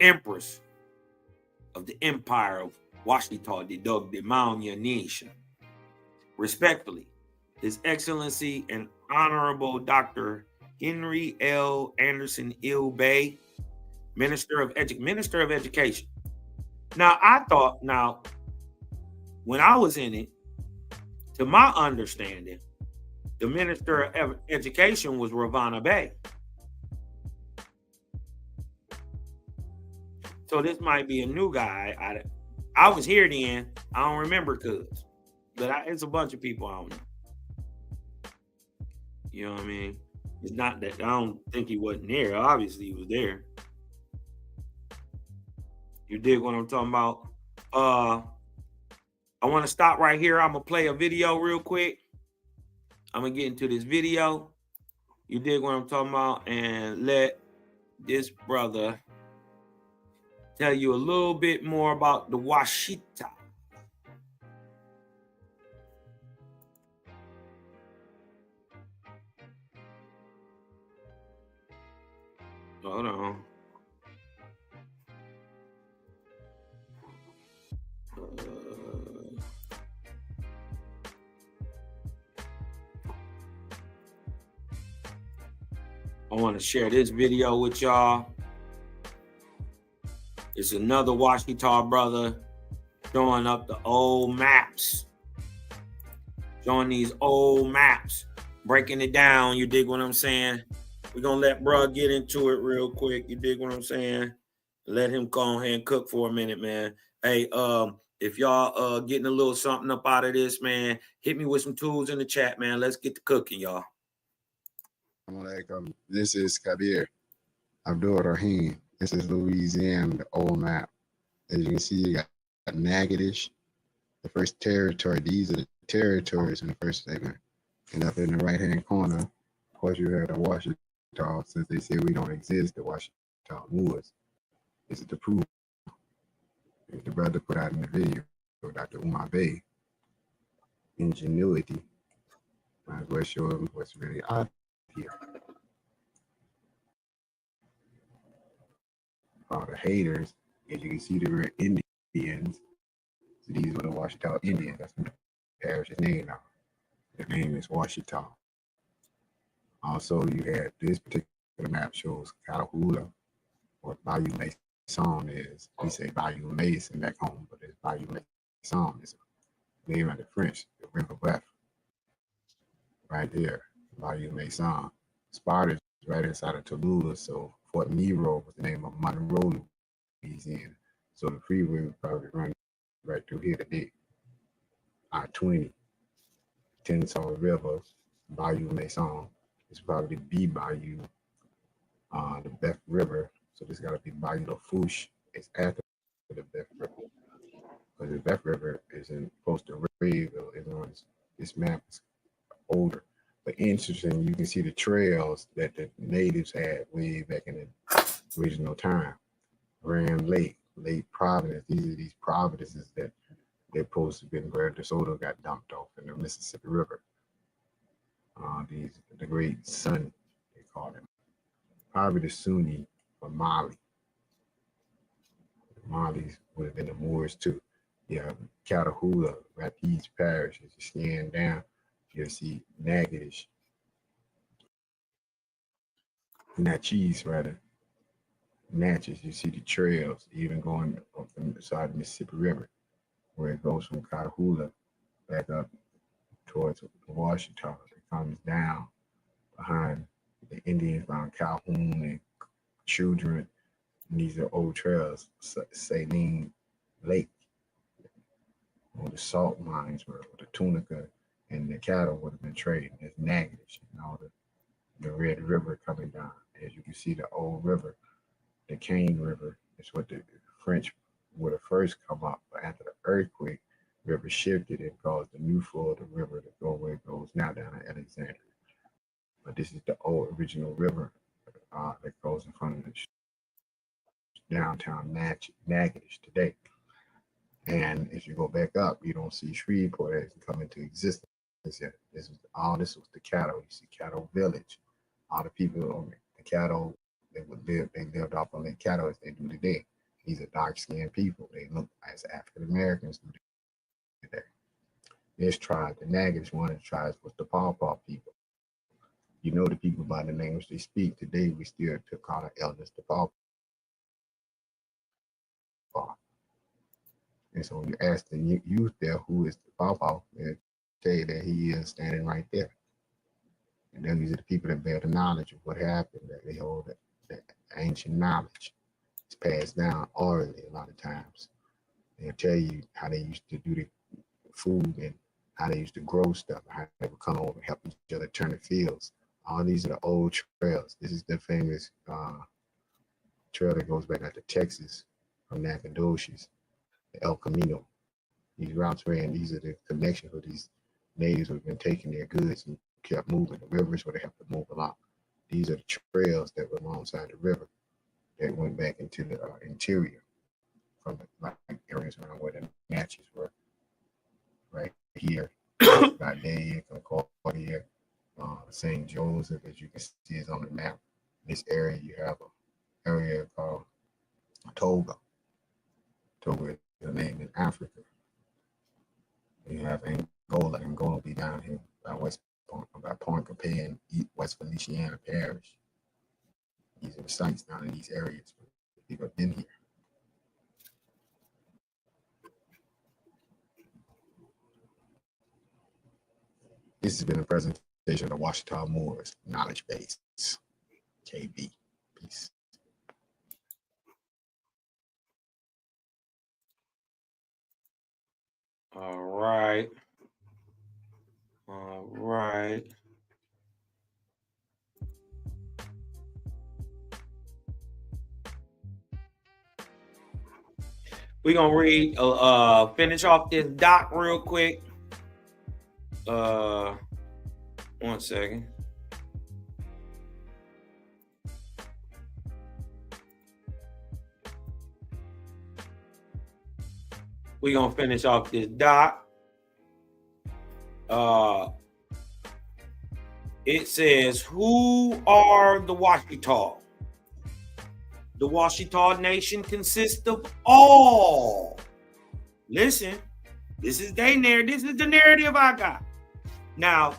Empress of the Empire of Washitaw de Dog de Maunia Nation. Respectfully, His Excellency and Honorable Dr. Henry L. Anderson Ill Bay, Minister of Education. Now, I thought, when I was in it, to my understanding, the Minister of Education was Ravana Bay. So this might be a new guy. I was here then. I don't remember but it's a bunch of people I don't know. You know what I mean? It's not that I don't think he wasn't there. Obviously, he was there. You dig what I'm talking about? I want to stop right here. I'm gonna play a video real quick. I'm gonna get into this video. You dig what I'm talking about? And let this brother tell you a little bit more about the washitaw. Hold on. I want to share this video with y'all. It's another washitaw brother showing up the old maps. Showing these old maps. Breaking it down. You dig what I'm saying? We're going to let bruh get into it real quick. You dig what I'm saying? Let him go ahead and cook for a minute, man. Hey, if y'all getting a little something up out of this, man, hit me with some tools in the chat, man. Let's get to cooking, y'all. This is Kabir Abdul Rahim. This is Louisiana, the old map. As you can see, you got Natchitoches, the first territory. These are the territories in the first segment. And up in the right-hand corner, of course, you have the Washitaw. Since they say we don't exist, the Washitaw Moors. This is the proof. The brother put out in the video, Dr. Umar Bey, ingenuity. Might as well show him what's really out here. All the haters, as you can see, the word Indians. So these were the Washitaw Indians. That's what the parish's name now. The name is Washitaw. Also, you had this particular map shows Catahoula, or Bayou Mason is. We say Bayou Mason back home, but it's Bayou Mason. It's a name of the French, the River West. Right there, Bayou Mason. Sparta is right inside of Tallulah, so Fort Nero was the name of Monroe, Louisiana. So the freeway would probably run right through here today. I-20, Tensaw River, Bayou Mason. It's probably B Bayou, the Beth River. So this got to be Bayou Lafourche. It's after the Beth River. Because the Beth River is in close to Rayville. This map is older. But interesting, you can see the trails that the natives had way back in the original time. Grand Lake, Lake Providence. These are these providences that they're supposed to have been where DeSoto got dumped off in the Mississippi River. The Great Sun, they call it. Probably the Sunni for Mali. The Malis would have been the Moors too. Yeah, Catahoula, Rapides Parish. As you scan down, you'll see Natchitoches, Natchez. You see the trails, even going up the side of the Mississippi River, where it goes from Catahoula back up towards the Washitaw. It comes down behind the Indians around Calhoun and Children. And these are old trails, Saline Lake, where the salt mines were, where the tunica and the cattle would have been trading. There's Natchitoches and all the Red River coming down. As you can see, the old river, the Cane River, is what the French would have first come up. But after the earthquake, the river shifted and caused the new Florida River to go where it goes now down to Alexandria. But this is the old original river that goes in front of the downtown Natchitoches today. And if you go back up, you don't see Shreveport as come into existence yet. This was the cattle. You see Cattle Village. All the people on the cattle, they lived off on their cattle as they do today. These are dark-skinned people. They look as African Americans do today. This tribe, the Natchitoches, one of the tribes was the Paw Paw people. You know the people by the names they speak. Today we still to call the elders the Paul. And so when you ask the youth there who is the Paul, they'll tell you that he is standing right there. And then these are the people that bear the knowledge of what happened, that they hold that ancient knowledge. It's passed down orally a lot of times. They'll tell you how they used to do the food and how they used to grow stuff, how they would come over and help each other turn the fields. All these are the old trails. This is the famous trail that goes back out to Texas from Nacogdoches, the El Camino. These routes ran, these are the connections with these natives who have been taking their goods and kept moving. The rivers where they have to move along. These are the trails that were alongside the river that went back into the interior from the areas around where the Natchez were. Right here, about there, Concordia, St. Joseph, as you can see is on the map. This area, you have an area called Toga. Toga is the name in Africa. You have Angola. Angola will be down here by West Point, by Point Capet and West Feliciana Parish. These are the sites down in these areas. People have been here. This has been a presentation of the Washitaw Moors Knowledge Base. KB. Peace. All right. All right. We're gonna read finish off this doc real quick. 1 second. We're gonna finish off this doc. It says, who are the Washitaw? The Washitaw Nation consists of all. Listen, this is their narrative. This is the narrative I got. Now,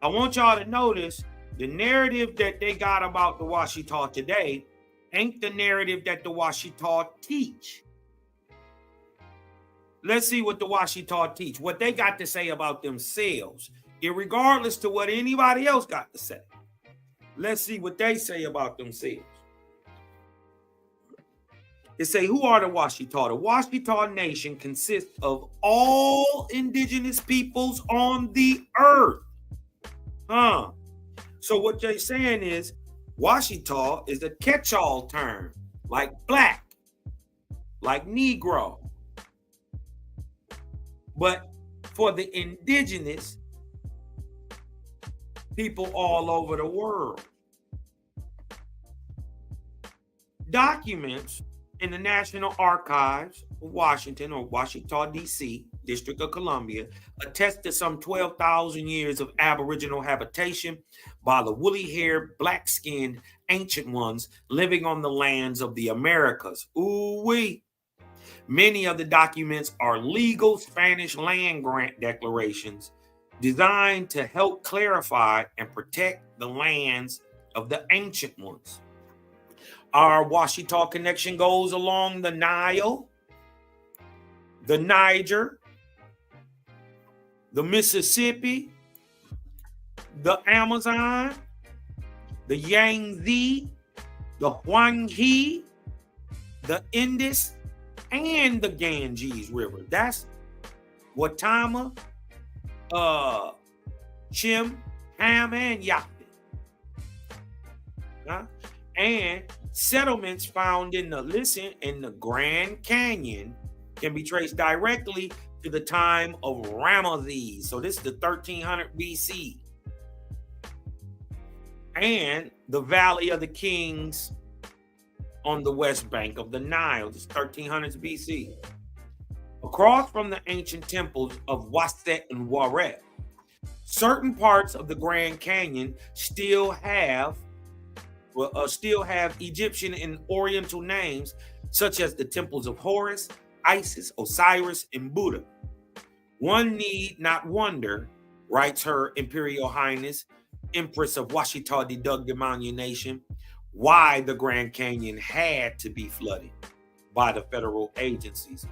I want y'all to notice the narrative that they got about the Washitaw today ain't the narrative that the Washitaw teach. Let's see what the Washitaw teach, what they got to say about themselves, irregardless to what anybody else got to say. Let's see what they say about themselves. It say, who are the Washitaw? The Washitaw Nation consists of all indigenous peoples on the earth. So what they're saying is, Washitaw is a catch-all term, like black, like Negro. But for the indigenous people all over the world. Documents in the National Archives of Washington, or Washitaw, D.C., District of Columbia, attest to some 12,000 years of Aboriginal habitation by the woolly-haired, black-skinned ancient ones living on the lands of the Americas. Ooh-wee. Many of the documents are legal Spanish land grant declarations designed to help clarify and protect the lands of the ancient ones. Our Washitaw connection goes along the Nile, the Niger, the Mississippi, the Amazon, the Yangtze, the Huanghe, the Indus, and the Ganges River. That's Watama, Chim, Ham, and Yaphet. And settlements found in the Grand Canyon can be traced directly to the time of Ramesses. So this is the 1300 BC. And the Valley of the Kings on the west bank of the Nile. This is 1300s BC. Across from the ancient temples of Waset and Waret, certain parts of the Grand Canyon still have Egyptian and Oriental names, such as the temples of Horus, Isis, Osiris, and Buddha. One need not wonder, writes Her Imperial Highness empress of Washitaw Deducted Nation, why the Grand Canyon had to be flooded by the federal agencies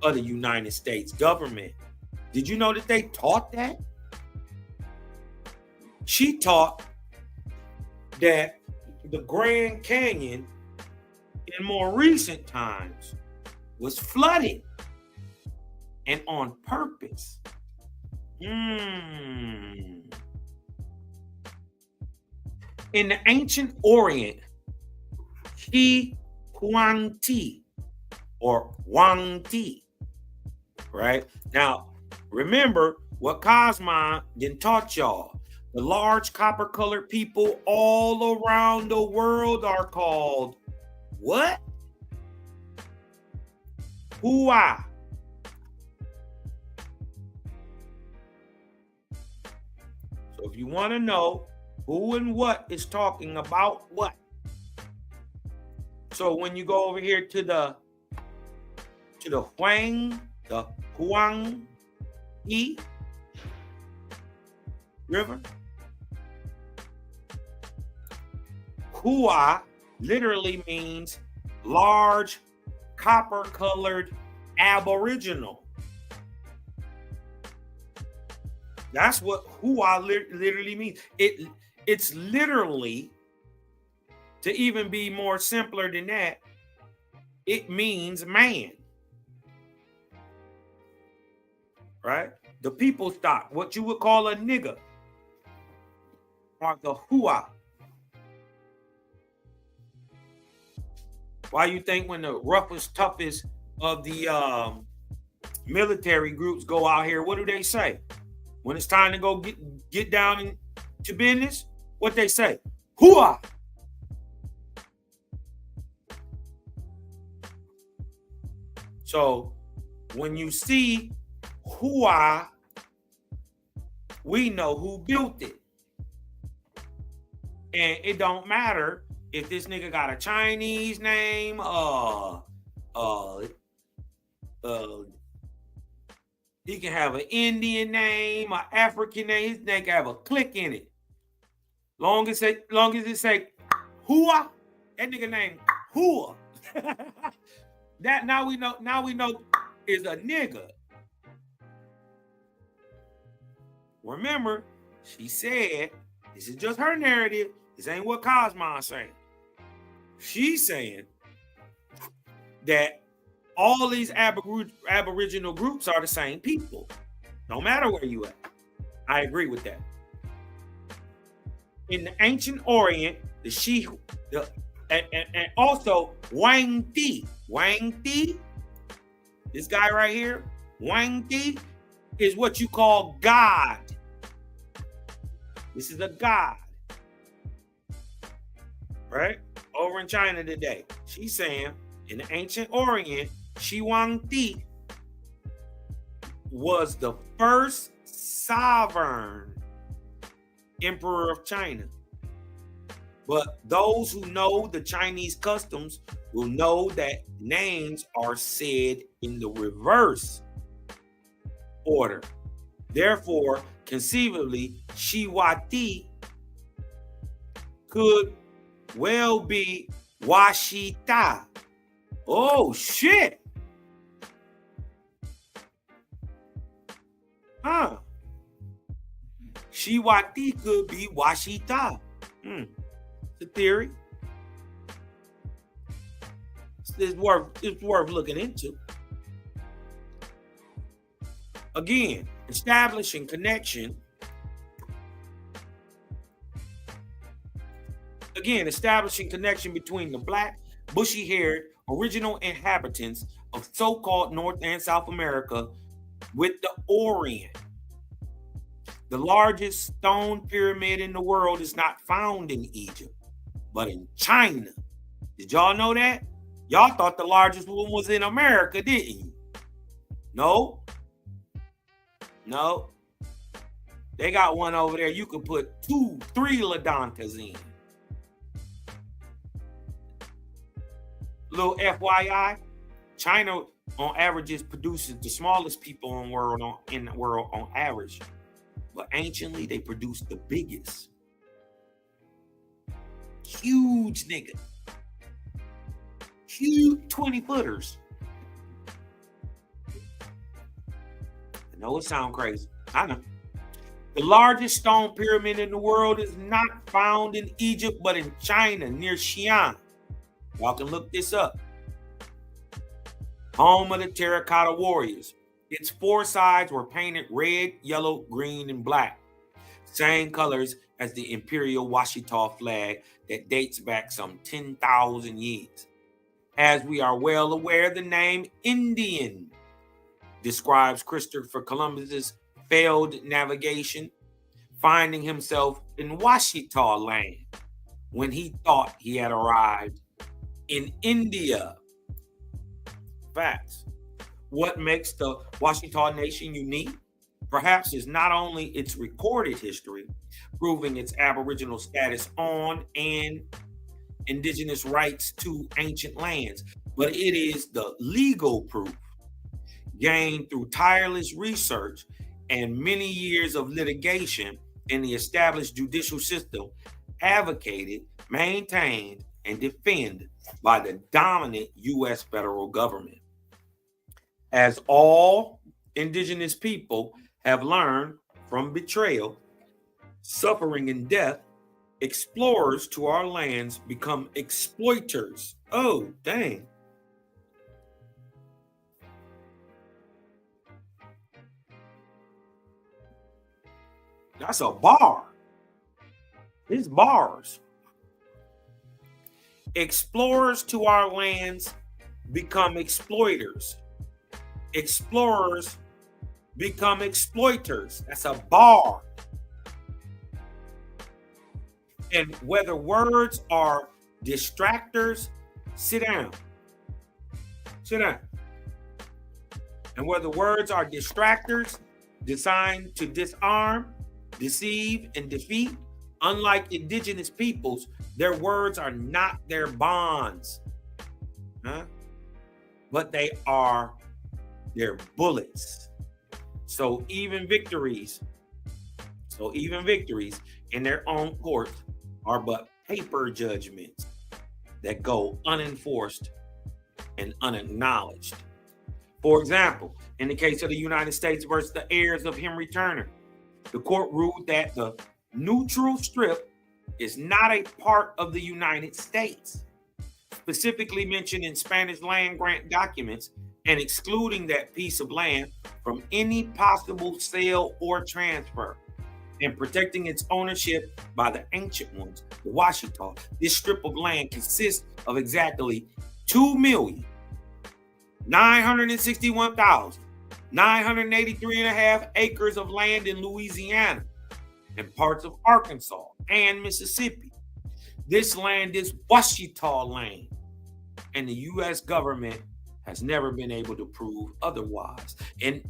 of the United States government. Did you know that they taught that? She taught that the Grand Canyon in more recent times was flooded and on purpose. In the ancient Orient, He Huang Ti or Wang Ti, right? Now, remember what Cosmon then taught y'all. The large copper-colored people all around the world are called what? Hua. So if you want to know who and what is talking about what. So when you go over here to the Huang Yi River, Hua literally means large copper-colored aboriginal. That's what Hua literally means. It's literally, to even be more simpler than that, it means man. Right? The people stock, what you would call a nigger, are the Hua. Why you think when the roughest, toughest of the military groups go out here, what do they say? When it's time to go get down to business, what they say? Hua! So when you see Hua, we know who built it. And it don't matter if this nigga got a Chinese name, he can have an Indian name, an African name. His name can have a click in it. Long as it say Hua, that nigga name Hua. That now we know is a nigga. Remember, she said, this is just her narrative. This ain't what Cosmon's saying. She's saying that all these aboriginal groups are the same people. No matter where you at. I agree with that. In the ancient Orient, and also Wang Ti. Wang Ti, this guy right here, Wang Ti, is what you call God. This is a god. Right? Over in China today. She's saying in the ancient Orient, Shi Wang Ti was the first sovereign emperor of China. But those who know the Chinese customs will know that names are said in the reverse order. Therefore, conceivably, Shi Wang Ti could well be washitaw. Oh shit. Huh. Shi Wang Ti could be washitaw. It's a theory. It's worth looking into. Again, establishing connection. Between the black, bushy-haired, original inhabitants of so-called North and South America with the Orient. The largest stone pyramid in the world is not found in Egypt, but in China. Did y'all know that? Y'all thought the largest one was in America, didn't you? No. They got one over there you could put 2-3 Ladontas in. Little FYI, China on average produces the smallest people in the world on average. But anciently, they produced the biggest. Huge nigga. Huge 20-footers. I know it sounds crazy. I know. The largest stone pyramid in the world is not found in Egypt, but in China, near Xi'an. Y'all can look this up. Home of the terracotta warriors. Its 4 sides were painted red, yellow, green, and black. Same colors as the imperial washitaw flag that dates back some 10,000 years. As we are well aware, the name Indian describes Christopher Columbus's failed navigation, finding himself in Washitaw land when he thought he had arrived in India. Facts. What makes the Washitaw Nation unique, perhaps, is not only its recorded history, proving its Aboriginal status on and indigenous rights to ancient lands, but it is the legal proof gained through tireless research and many years of litigation in the established judicial system, advocated, maintained, and defended by the dominant U.S. federal government. As all indigenous people have learned from betrayal, suffering, and death, explorers to our lands become exploiters. Oh, dang. That's a bar. It's bars. Explorers to our lands become exploiters. Explorers become exploiters. That's a bar. And whether words are distractors, sit down. Sit down. And whether words are distractors designed to disarm, deceive, and defeat, unlike indigenous peoples, their words are not their bonds, but they are their bullets. So even victories in their own courts are but paper judgments that go unenforced and unacknowledged. For example, in the case of the United States versus the heirs of Henry Turner, the court ruled that the neutral strip is not a part of the United States, specifically mentioned in Spanish land grant documents, and excluding that piece of land from any possible sale or transfer, and protecting its ownership by the ancient ones, the Washitaw. This strip of land consists of exactly 2,961,983.5 acres of land in Louisiana and parts of Arkansas and Mississippi. This land is Washitaw land, and the U.S. government has never been able to prove otherwise. In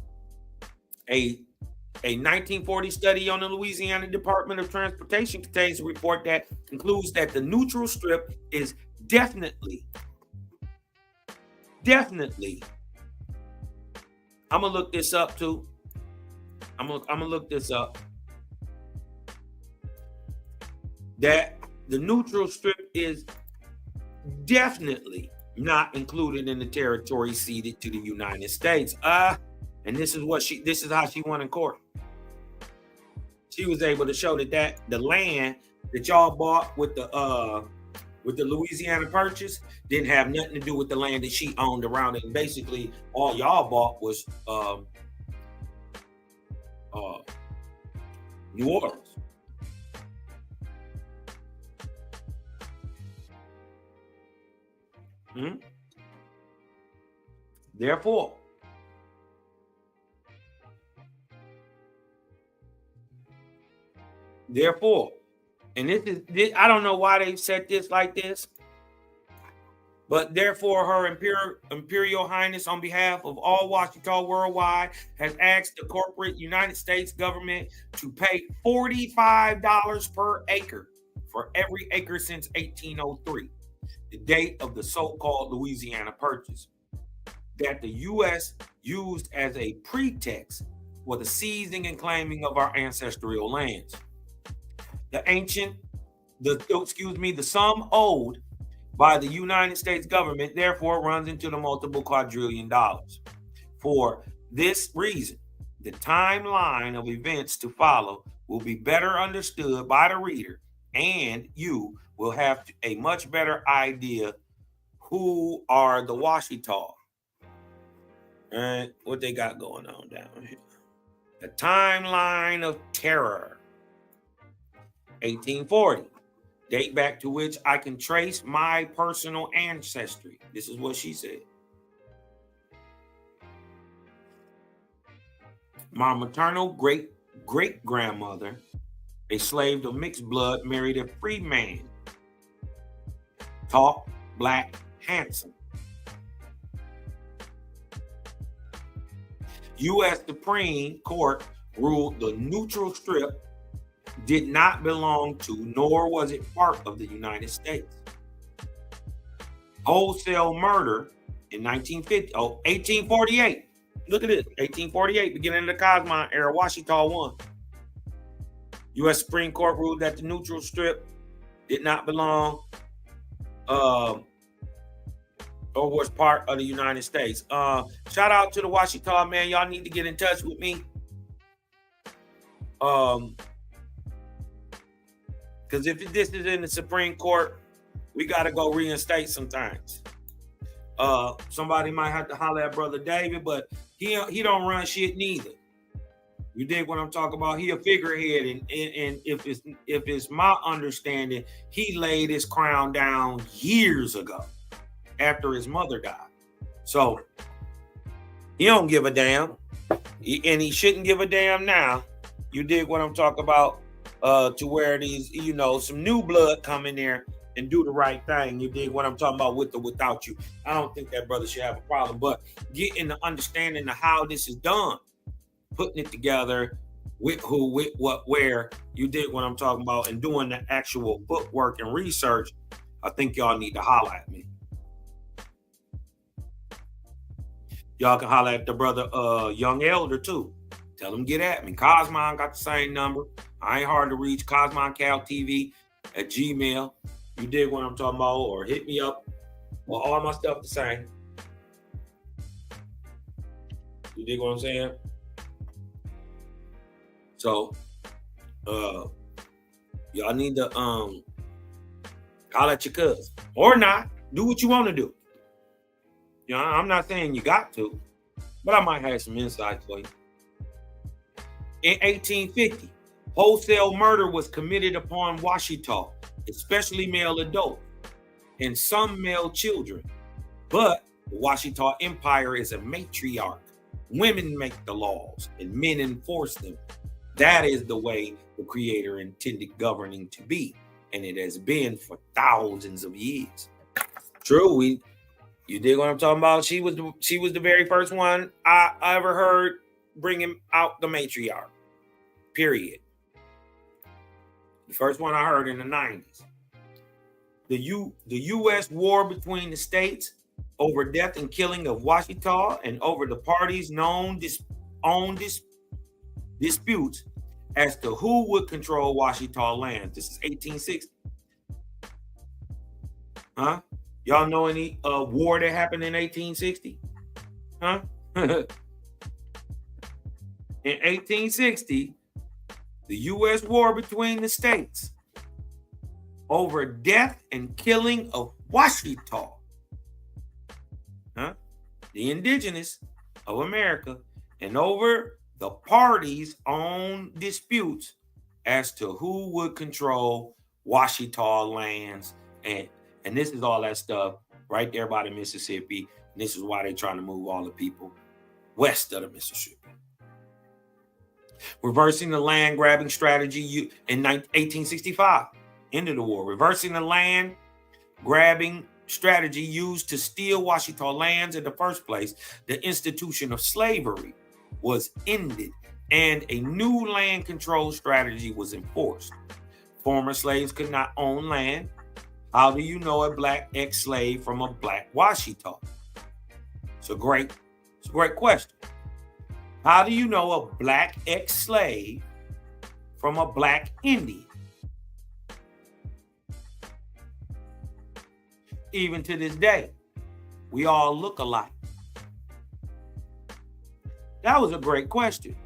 a 1940 study on the Louisiana Department of Transportation contains a report that concludes that the neutral strip is definitely, I'm gonna look this up too. I'm gonna look this up. That the neutral strip is definitely not included in the territory ceded to the United States. And this is how she won in court. She was able to show that the land that y'all bought with the Louisiana Purchase didn't have nothing to do with the land that she owned around it. And basically all y'all bought was New Orleans. Therefore, and this, I don't know why they said this like this, but therefore her Imperial Highness, on behalf of all Washitaw worldwide, has asked the corporate United States government to pay $45 per acre for every acre since 1803, the date of the so-called Louisiana Purchase, that the U.S. used as a pretext for the seizing and claiming of our ancestral lands. The the sum owed by the United States government therefore runs into the multiple quadrillion dollars. For this reason, the timeline of events to follow will be better understood by the reader, and you will have a much better idea who are the washitaw and what they got going on down here. The timeline of terror. 1840, date back to which I can trace my personal ancestry. This is what she said. My maternal great-grandmother, a slave of mixed blood, married a free man. Tall, black, handsome. U.S. Supreme Court ruled the neutral strip did not belong to, nor was it part of the United States. Wholesale murder in 1848. Look at this, 1848, beginning of the Cosmon era, Washitaw won. U.S. Supreme Court ruled that the neutral strip did not belong or was part of the United States. Shout out to the Washitaw, man. Y'all need to get in touch with me. Because if this is in the Supreme Court, we got to go reinstate sometimes. Somebody might have to holler at Brother David, but he don't run shit neither. You dig what I'm talking about? He a figurehead, and if it's my understanding, he laid his crown down years ago after his mother died. So he don't give a damn, and he shouldn't give a damn now. You dig what I'm talking about? To where these, some new blood come in there and do the right thing. You dig what I'm talking about, with or without you. I don't think that brother should have a problem, but getting the understanding of how this is done, putting it together with who, with what, where, you dig what I'm talking about, and doing the actual footwork and research, I think y'all need to holler at me. Y'all can holler at the brother Young Elder too. Tell him get at me. Cosmon got the same number. I ain't hard to reach. CosmonCalTV at Gmail. You dig what I'm talking about? Or hit me up. Well, all my stuff the same. You dig what I'm saying? So, y'all need to holler at your cousin. Or not. Do what you want to do. I'm not saying you got to, but I might have some insights for you. In 1850, wholesale murder was committed upon Washitaw, especially male adults, and some male children. But the Washitaw Empire is a matriarch. Women make the laws and men enforce them. That is the way the Creator intended governing to be, and it has been for thousands of years. True, you dig what I'm talking about? She was the very first one I ever heard bringing out the matriarch. Period. The first one I heard in the 90s. The U.S. war between the states over death and killing of Washitaw and over the parties' known disputes as to who would control Washitaw land. This is 1860. Huh? Y'all know any war that happened in 1860? Huh? In 1860, the U.S. war between the states over death and killing of Washitaw, the indigenous of America, and over the parties' own disputes as to who would control Washitaw lands. And this is all that stuff right there by the Mississippi. And this is why they're trying to move all the people west of the Mississippi. Reversing the land grabbing strategy in 1865, end of the war. Reversing the land grabbing strategy used to steal Washitaw lands in the first place, the institution of slavery was ended and a new land control strategy was enforced. Former slaves could not own land. How do you know a black ex-slave from a black Washitaw? It's a great question. How do you know a black ex-slave from a black Indian? even to this day, we all look alike. That was a great question.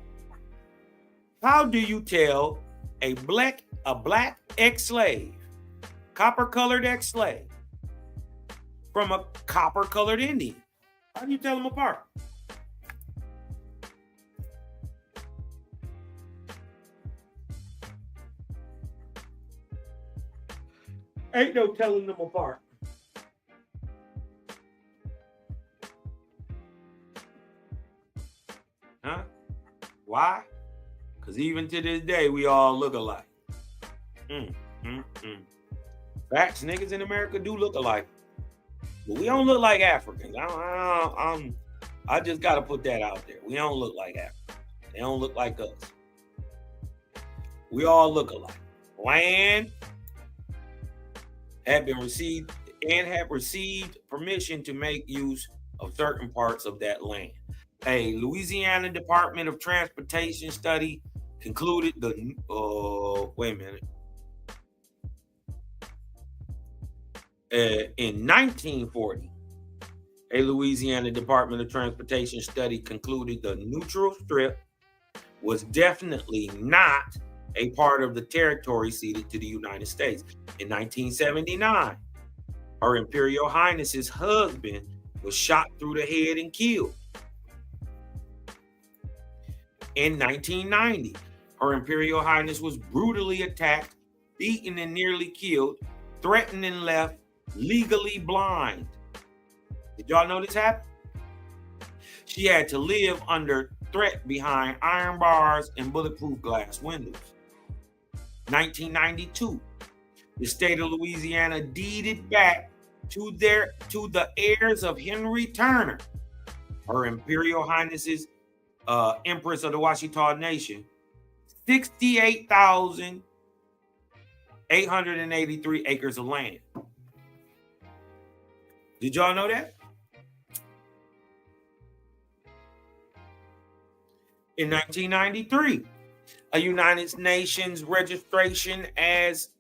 How do you tell a black ex-slave, copper-colored ex-slave, from a copper-colored Indian? How do you tell them apart? Ain't no telling them apart. Huh? Why? Because even to this day, we all look alike. Facts, niggas in America do look alike. But we don't look like Africans. I just got to put that out there. We don't look like Africans. They don't look like us. We all look alike. Land have received permission to make use of certain parts of that land. A Louisiana Department of Transportation study concluded in 1940, a Louisiana Department of Transportation study concluded the neutral strip was definitely not a part of the territory ceded to the United States. In 1979, Her Imperial Highness's husband was shot through the head and killed. In 1990, Her Imperial Highness was brutally attacked, beaten, and nearly killed, threatened and left legally blind. Did y'all know this happened? She had to live under threat behind iron bars and bulletproof glass windows. 1992, the state of Louisiana deeded back to the heirs of Henry Turner, Her Imperial Highness's empress of the Washitaw Nation, 68,883 acres of land. Did y'all know that? In 1993, a United Nations registration as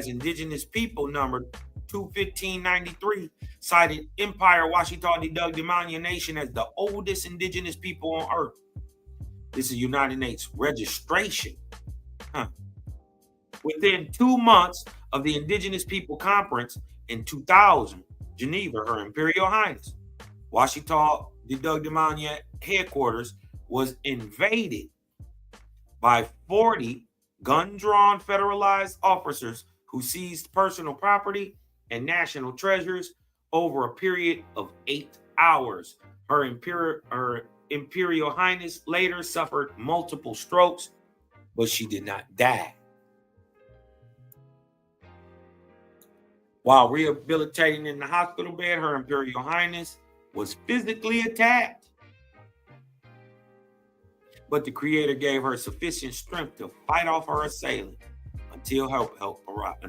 Indigenous people number 21593 cited Empire wahitaw-tunica Nation as the oldest indigenous people on earth. This is United Nations registration. Within 2 months of the Indigenous People Conference in 2000, Geneva, Her Imperial Highness, wahitaw-tunica headquarters was invaded by 40 gun-drawn federalized officers who seized personal property and national treasures over a period of 8 hours. Her Imperial Highness later suffered multiple strokes, but she did not die. While rehabilitating in the hospital bed, Her Imperial Highness was physically attacked, but the Creator gave her sufficient strength to fight off her assailant until help arrived.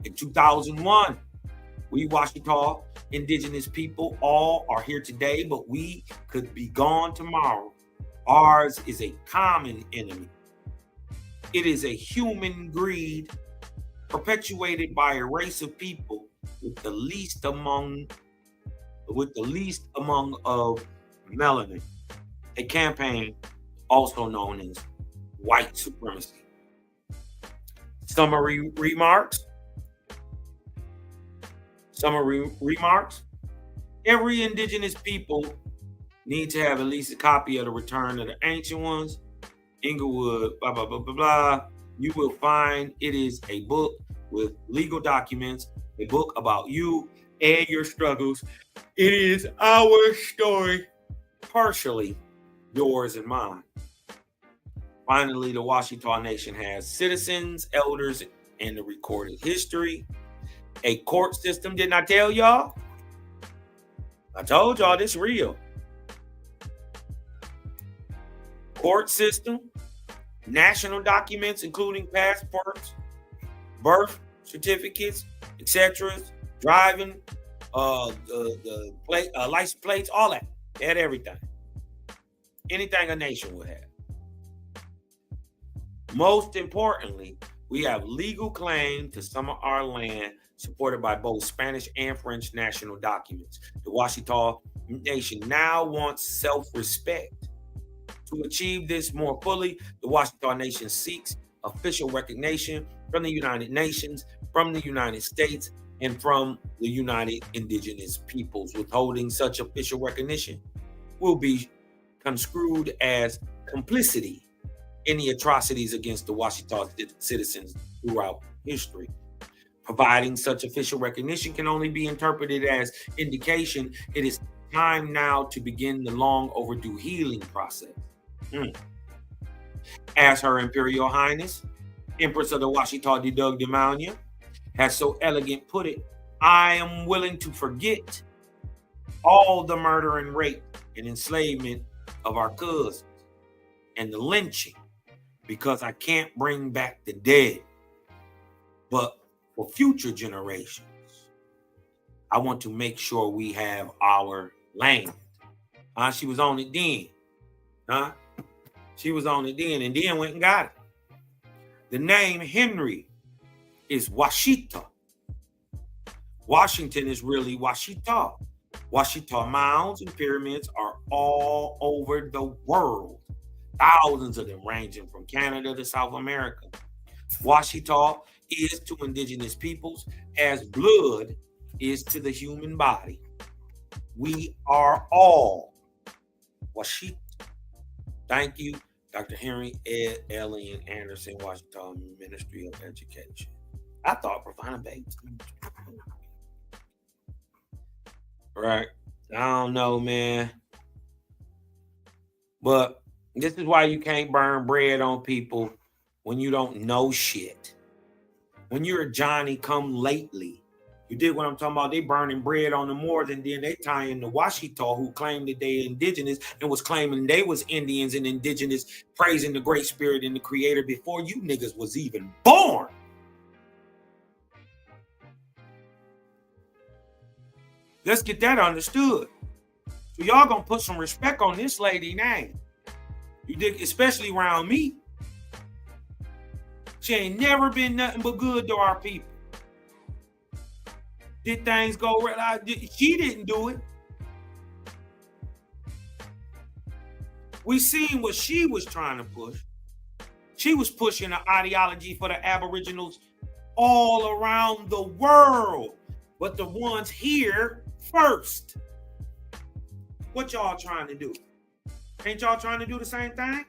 In 2001, we Washitaw indigenous people all are here today, but we could be gone tomorrow. Ours is a common enemy. It is a human greed perpetuated by a race of people with the least among of melanin, a campaign also known as white supremacy. Summary remarks. Every indigenous people need to have at least a copy of the Return of the Ancient Ones, Inglewood, blah, blah, blah, blah, blah. You will find it is a book with legal documents, a book about you and your struggles. It is our story, partially yours and mine. Finally, the Washitaw Nation has citizens, elders, and the recorded history. A court system, didn't I tell y'all? I told y'all this real. Court system, national documents, including passports, birth certificates, etc., driving, license plates, all that. They had everything. Anything a nation would have. Most importantly, we have legal claim to some of our land supported by both Spanish and French national documents. The Washitaw Nation now wants self-respect. To achieve this more fully, the Washitaw Nation seeks official recognition from the United Nations, from the United States, and from the United Indigenous Peoples. Withholding such official recognition will be construed as complicity in the atrocities against the Washitaw citizens throughout history. Providing such official recognition can only be interpreted as indication it is time now to begin the long overdue healing process. As Her Imperial Highness, Empress of the Washitaw Demania, has so elegant put it, I am willing to forget all the murder and rape and enslavement of our cousins and the lynching, because I can't bring back the dead. But for future generations, I want to make sure we have our land. She was on it then. She was on it then, and then went and got it. The name Henry is washitaw. Washington is really washitaw. Washitaw mounds and pyramids are all over the world. Thousands of them, ranging from Canada to South America. Washitaw is to indigenous peoples as blood is to the human body. We are all Washitaw. Thank you, Dr. Henry Elliott Anderson, Washitaw Ministry of Education. I thought providing babes. Right. I don't know, man. But this is why you can't burn bread on people when you don't know shit. When you're a Johnny come lately. You dig what I'm talking about? They burning bread on the Moors, and then they tie in the Washitaw, who claimed that they indigenous and was claiming they was Indians and indigenous, praising the great spirit and the creator before you niggas was even born. Let's get that understood. So y'all gonna put some respect on this lady name. You dig, especially around me. She ain't never been nothing but good to our people. Did things go right? She didn't do it. We seen what she was trying to push. She was pushing an ideology for the Aboriginals all around the world, but the ones here first. What y'all trying to do? Ain't y'all trying to do the same thing?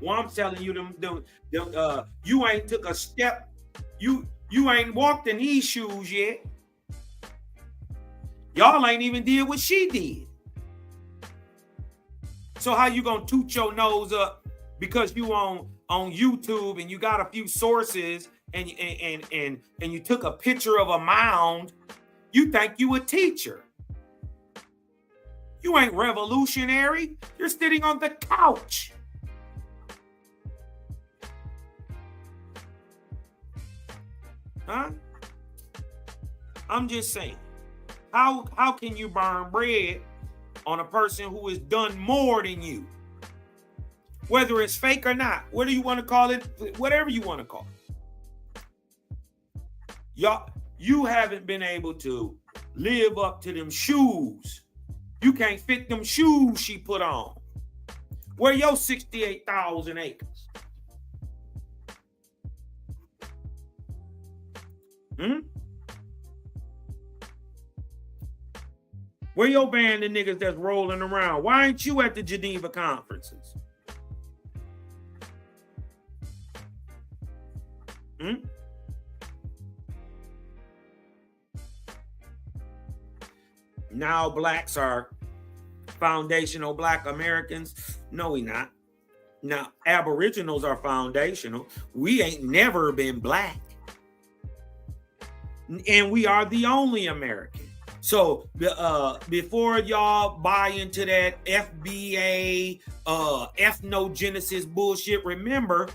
Well, I'm telling you, you ain't took a step. You ain't walked in these shoes yet. Y'all ain't even did what she did. So how you gonna toot your nose up because you on YouTube and you got a few sources and you took a picture of a mound? You think you a teacher? You ain't revolutionary. You're sitting on the couch. Huh? I'm just saying. How can you burn bread on a person who has done more than you? Whether it's fake or not. What do you want to call it? Whatever you want to call it. Y'all, you haven't been able to live up to them shoes. You can't fit them shoes she put on. Where your 68,000 acres? Where your band of niggas that's rolling around? Why ain't you at the Geneva conferences? Now blacks are foundational black Americans. No, we not. Now Aboriginals are foundational. We ain't never been black. And we are the only American. So before y'all buy into that FBA ethnogenesis bullshit, remember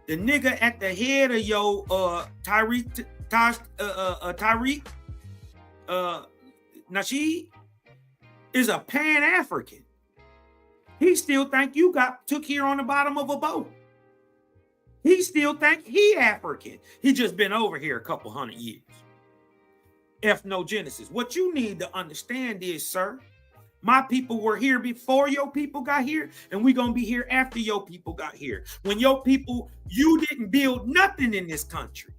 the nigga at the head of your Tariq Nasheed is a Pan-African. He still think you took here on the bottom of a boat. He still think he African. He just been over here a couple hundred years. Ethnogenesis. What you need to understand is, sir, my people were here before your people got here, and we're going to be here after your people got here. When your people, you didn't build nothing in this country.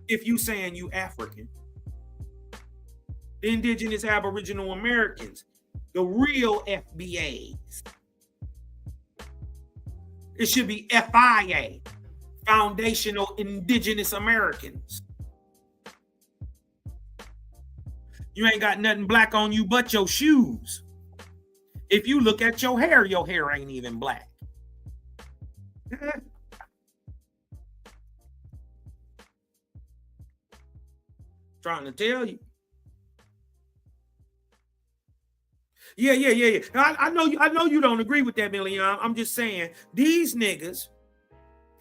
If you saying you African. The indigenous Aboriginal Americans, the real FBAs. It should be FIA, Foundational Indigenous Americans. You ain't got nothing black on you but your shoes. If you look at your hair ain't even black. Trying to tell you. Yeah. I know you don't agree with that, Million. I'm just saying, these niggas,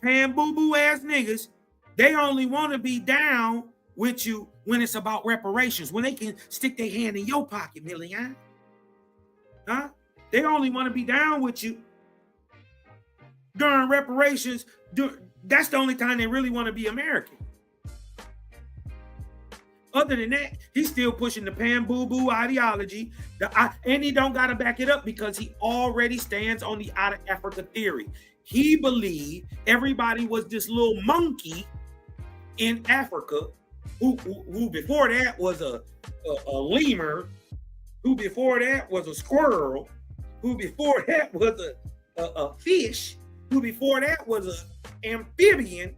pan boo-boo ass niggas, they only want to be down with you when it's about reparations, when they can stick their hand in your pocket, Million. Huh? They only want to be down with you during reparations. That's the only time they really want to be American. Other than that, he's still pushing the pan boo-boo ideology. And he don't got to back it up because he already stands on the out of Africa theory. He believed everybody was this little monkey in Africa who before that was a lemur, who before that was a squirrel, who before that was a fish, who before that was an amphibian.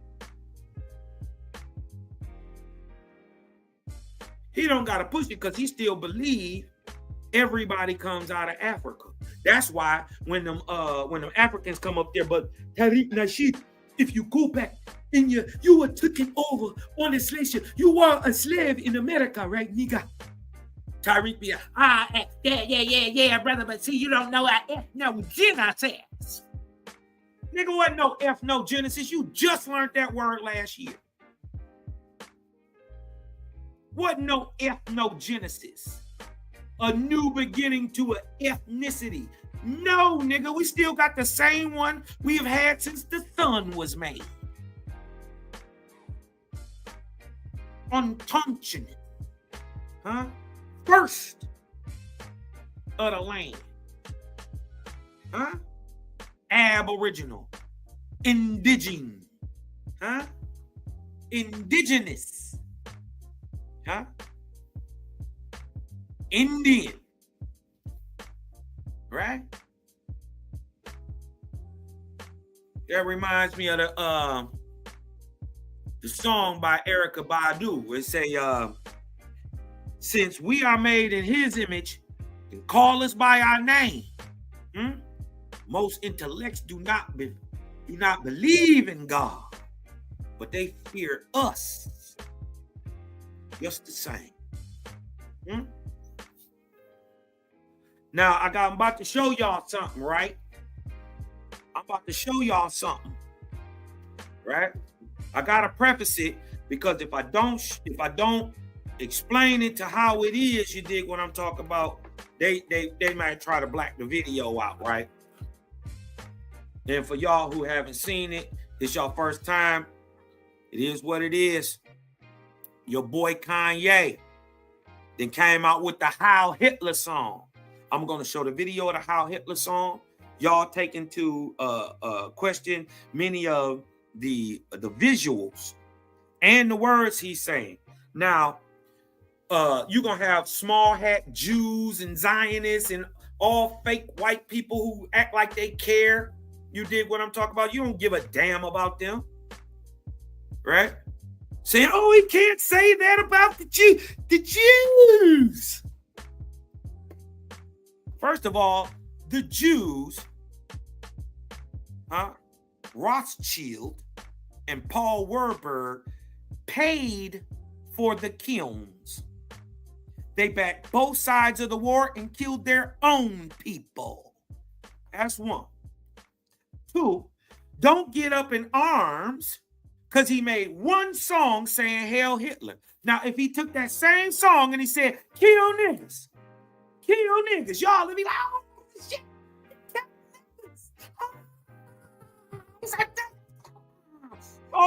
He don't got to push it because he still believe everybody comes out of Africa. That's why when them Africans come up there, but Tariq Nasheed, if you go back and you were taken over on a slave ship, you were a slave in America, right, nigga? Tariq be yeah, brother, but see, you don't know our ethnogenesis. Nigga, wasn't no ethnogenesis. You just learned that word last year. Wasn't no ethnogenesis. A new beginning to an ethnicity. No, nigga, we still got the same one we've had since the sun was made. Untunction. Huh? First of the land. Huh? Aboriginal. Indigenous. Huh? Indigenous. Huh? Indian. Right? That reminds me of the song by Erykah Badu. It say, since we are made in his image and call us by our name, most intellects do not believe in God, but they fear us just the same. Now, I'm about to show y'all something, right? I'm about to show y'all something, right? I gotta preface it because if I don't explain it to how it is, you dig what I'm talking about, they might try to black the video out, right? And for y'all who haven't seen it, it's your first time. It is what it is. Your boy Kanye then came out with the Heil Hitler song. I'm going to show the video of the Heil Hitler song. Y'all take into question many of the visuals and the words he's saying. Now, you're going to have small hat Jews and Zionists and all fake white people who act like they care. You dig what I'm talking about? You don't give a damn about them. Right? Saying, oh, he can't say that about the Jews. First of all, the Jews, Rothschild and Paul Warburg paid for the kilns. They backed both sides of the war and killed their own people. That's one. Two, don't get up in arms because he made one song saying Hail Hitler. Now, if he took that same song and he said, kill niggas, y'all would be like, oh, shit, kill niggas.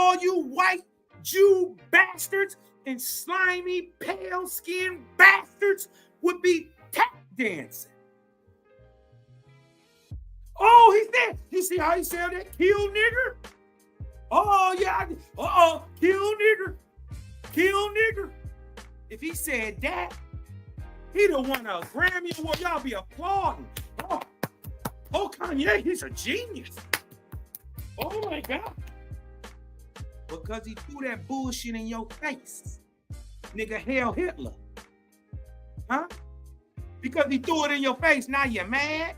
all you white Jew bastards and slimy, pale-skinned bastards would be tap dancing. Oh, he's there. You see how he said that? Kill nigger? Oh, yeah. Kill nigger. Kill nigger. If he said that, he'd have won a Grammy Award. Y'all be applauding. Oh, Kanye, he's a genius. Oh, my God. Because he threw that bullshit in your face. Nigga, hell Hitler. Huh? Because he threw it in your face, now you're mad?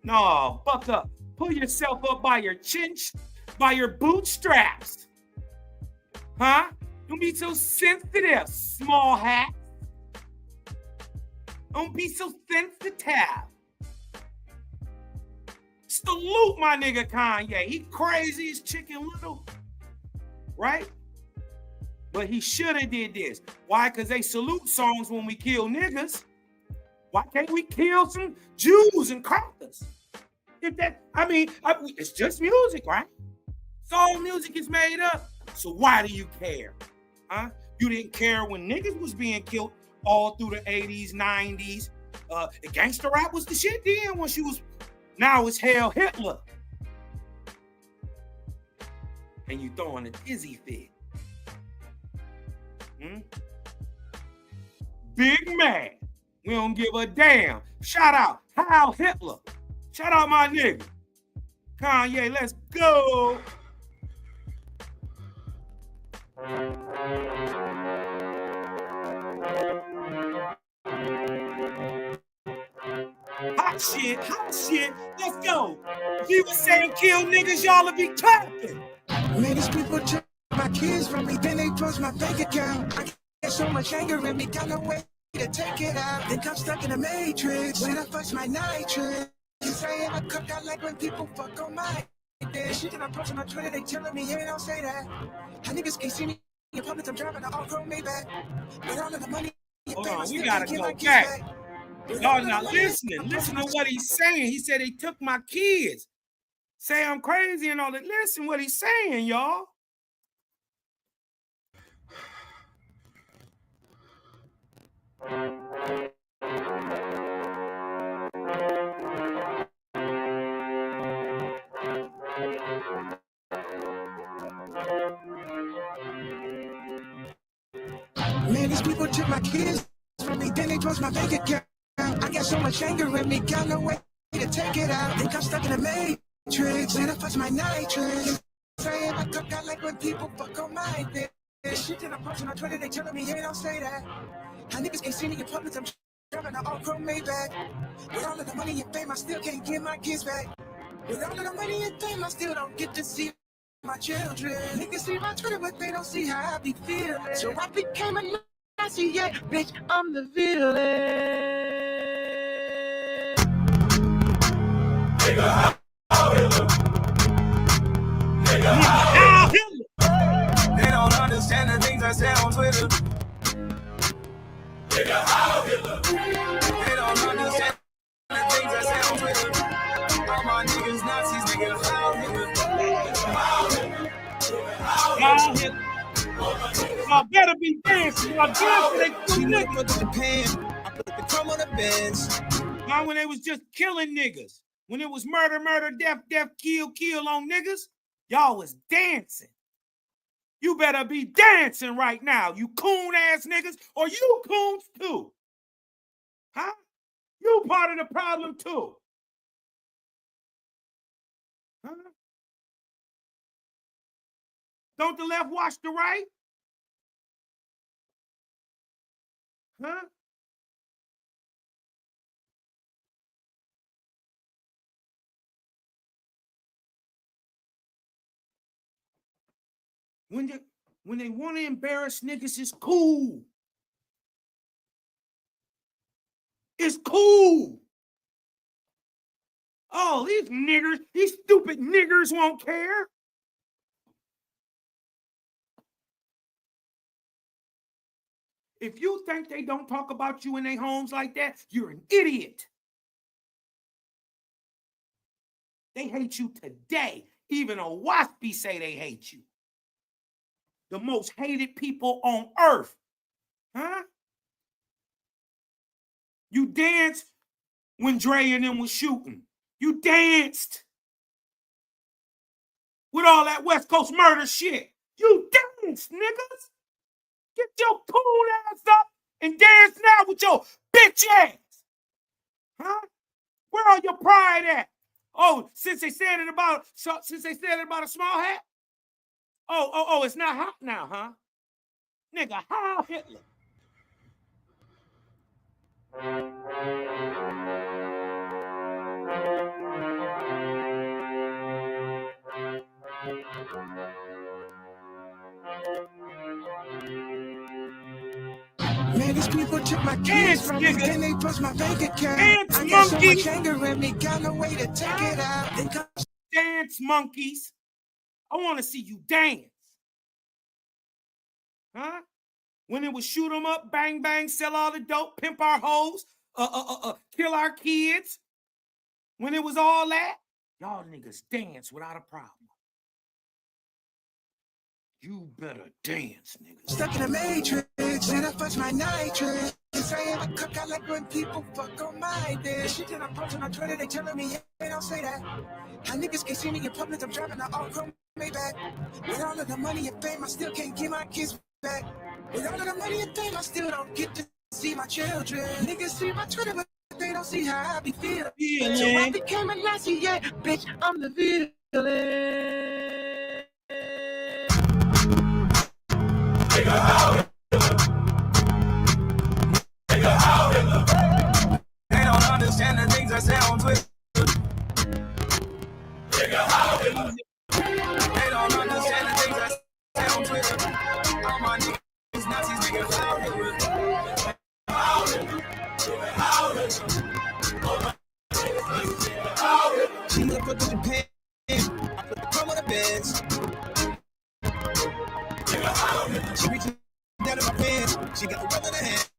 No, buck up. Pull yourself up by your by your bootstraps. Huh? Don't be so sensitive, small hat. Don't be so sensitive. Salute my nigga Kanye. He crazy as Chicken Little. Right? But he should have did this. Why? Because they salute songs when we kill niggas. Why can't we kill some Jews and crackers? It's just music, right? Soul music is made up. So why do you care? Huh? You didn't care when niggas was being killed all through the 80s, 90s. The gangster rap was the shit then when she was. Now it's hell Hitler. And you throwing a dizzy fit. Big man. We don't give a damn. Shout out Heil Hitler. Shout out my nigga. Kanye, let's go. Hot shit, let's go. If you was saying kill niggas, y'all would be clapping. Man, these people took my kids from me, then they closed my bank account. I get so much anger in me, got no way to take it out. Think I'm stuck in a matrix, when I flush my nitrous. You say I cook out like when people fuck on my dick. Shit that I'm posting on Twitter, they telling me, hey, don't say that. How niggas can't see me in public, I'm driving an all-chrome Maybach. But all of the money you pay, we gotta go back. Y'all not listening. Listen to what he's saying. He said he took my kids. Say I'm crazy and all that. Listen what he's saying, y'all. Man, these people took my kids from me, then they closed my bank account. I got so much anger in me, got no way to take it out. Think I'm stuck in a matrix, when I flush my nitrous. Saying I cook out like when people fuck on my dick. Shit that I'm posting on Twitter, they telling me, hey, don't say that. How niggas can't see me in public, I'm driving an all-chrome Maybach. With all of the money and fame, I still can't get my kids back. With all of the money and fame, I still don't get to see my children. Niggas see my Twitter, but they don't see how I be feeling. So I became a Nazi, yeah, bitch, I'm the villain. Nigga, how Hitler. Nigga, how Hitler. They don't understand the things I say on Twitter. Nigga, how Hitler. They don't understand the things I say on Twitter. All my niggas Nazis, nigga, how Hitler. How Hitler. Y'all better be dancing. Y'all dancing, they kill niggas. I put the crumb on the bench. Now when they was just killing niggas. When it was murder, death, kill on niggas, y'all was dancing. You better be dancing right now, you coon-ass niggas, or you coons too. Huh? You part of the problem too. Huh? Don't the left watch the right? Huh? When they want to embarrass niggas, it's cool. It's cool. Oh, these stupid niggers won't care. If you think they don't talk about you in their homes like that, you're an idiot. They hate you today. Even a waspy say they hate you. The most hated people on earth. Huh? You danced when Dre and them was shooting. You danced with all that West Coast murder shit. You danced, niggas. Get your cool ass up and dance now with your bitch ass. Huh? Where all your pride at? Oh, since they said it about a small hat? Oh, it's not hot now, huh? Nigga, how Hitler? Man, these people took my kids from me, then they bust my bank account. Dance, I got so monkeys. much anger in me, got no way to take it out. Dance, monkeys. I want to see you dance. Huh? When it was shoot 'em up, bang, bang, sell all the dope, pimp our hoes, kill our kids. When it was all that, y'all niggas dance without a problem. You better dance, nigga. Stuck in the matrix, and I fudge my nitrous. I am a cook, I like when people fuck on my dick. Shit that I'm posting on Twitter, they telling me, hey, don't say that. How niggas can see me in public, I'm driving an all-chrome Maybach. With all of the money and fame, I still can't get my kids back. With all of the money and fame, I still don't get to see my children. Niggas see my Twitter, but they don't see how I be feeling. So I became a Nazi, yeah, bitch, I'm the villain. They don't understand the things I say on Twitter. They don't understand the things I say on Twitter. All my niggas, Nazis, niggas, she look for the Japan. I put the crumb on the beds. She reaching down in my pants. She got the rub in her hands.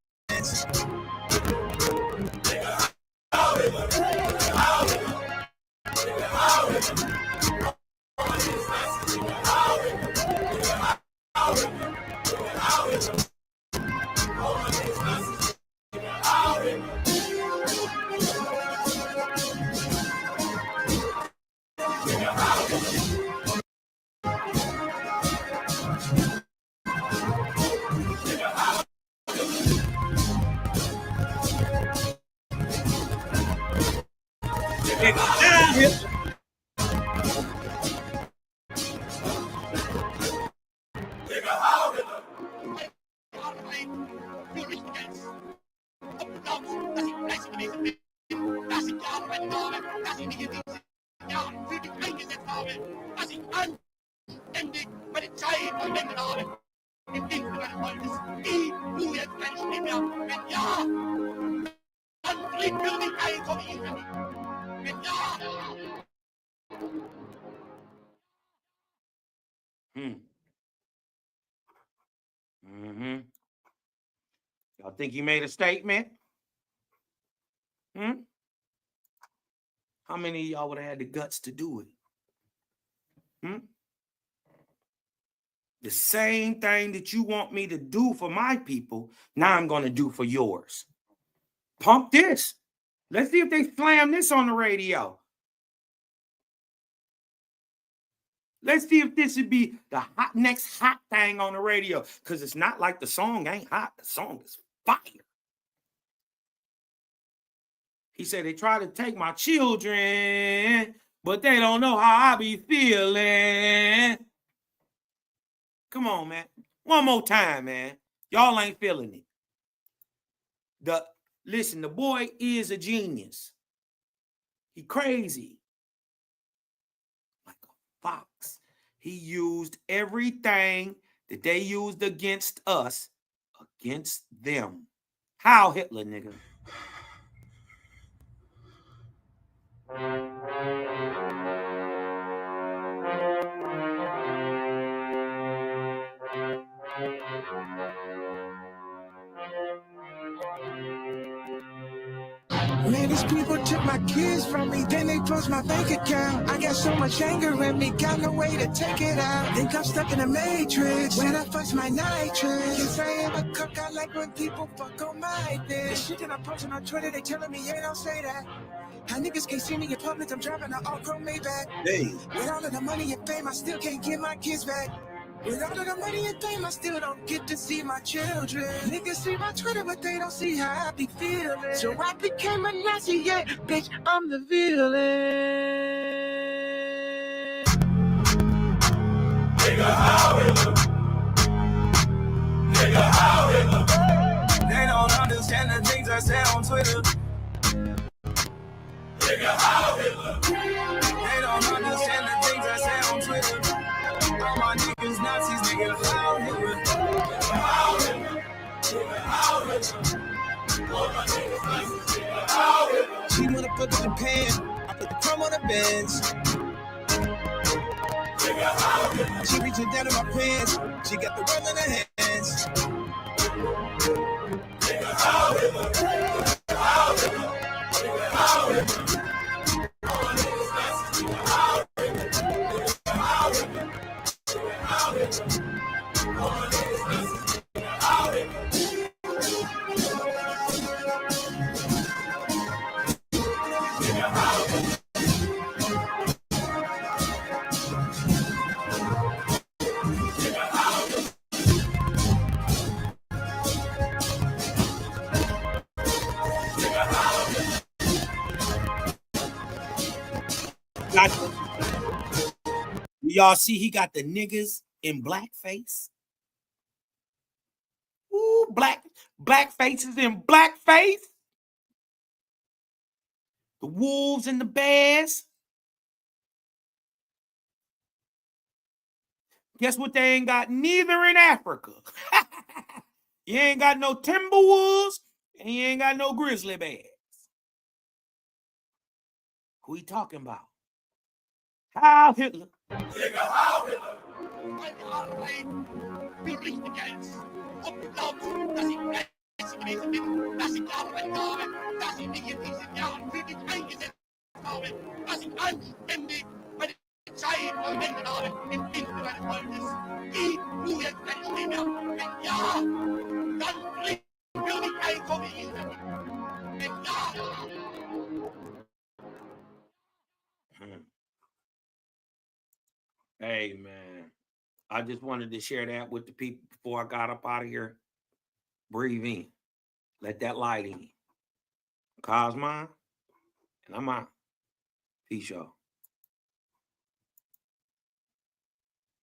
Y'all think he made a statement? How many of y'all would have had the guts to do it? The same thing that you want me to do for my people, now I'm going to do for yours. Pump this. Let's see if they slam this on the radio. Let's see if this would be the next hot thing on the radio. Because it's not like the song ain't hot. The song is fire. He said they try to take my children, but they don't know how I be feeling. Come on, man. One more time, man. Y'all ain't feeling it. Listen, the boy is a genius. He crazy. Like a fox. He used everything that they used against us, against them. How Hitler, nigga? Man, Yeah, these people took my kids from me, then they froze my bank account. I got so much anger in me, got no way to take it out. Think I'm stuck in a matrix, when I flex my nitrous. Yes, I am a cook, I like when people fuck on my dick. The shit that I'm posting on Twitter, they telling me, yeah, don't say that. How niggas can't see me in public, I'm driving an all-chrome Maybach. Hey, With all of the money and fame, I still can't get my kids back. With all of the money and fame, I still don't get to see my children. Niggas see my Twitter, but they don't see how I be feeling. So I became a Nazi, yeah, bitch, I'm the villain. They don't understand the things I say on Twitter. They don't understand the things I say on Twitter. All my niggas Nazis, nigga, how Hitler. She wanna fuck with Japan, I put the crumb on the bench. She reaching down in my pants, she got the rum in her hands. y'all see he got the niggas in blackface? Ooh, black faces in blackface. The wolves and the bears. Guess what they ain't got neither in Africa? You ain't got no timber wolves and you ain't got no grizzly bears. Who he talking about? How Hitler. Hey, man. I just wanted to share that with the people before I got up out of here. Breathe in. Let that light in. Cosmon, and I'm out. Peace, y'all.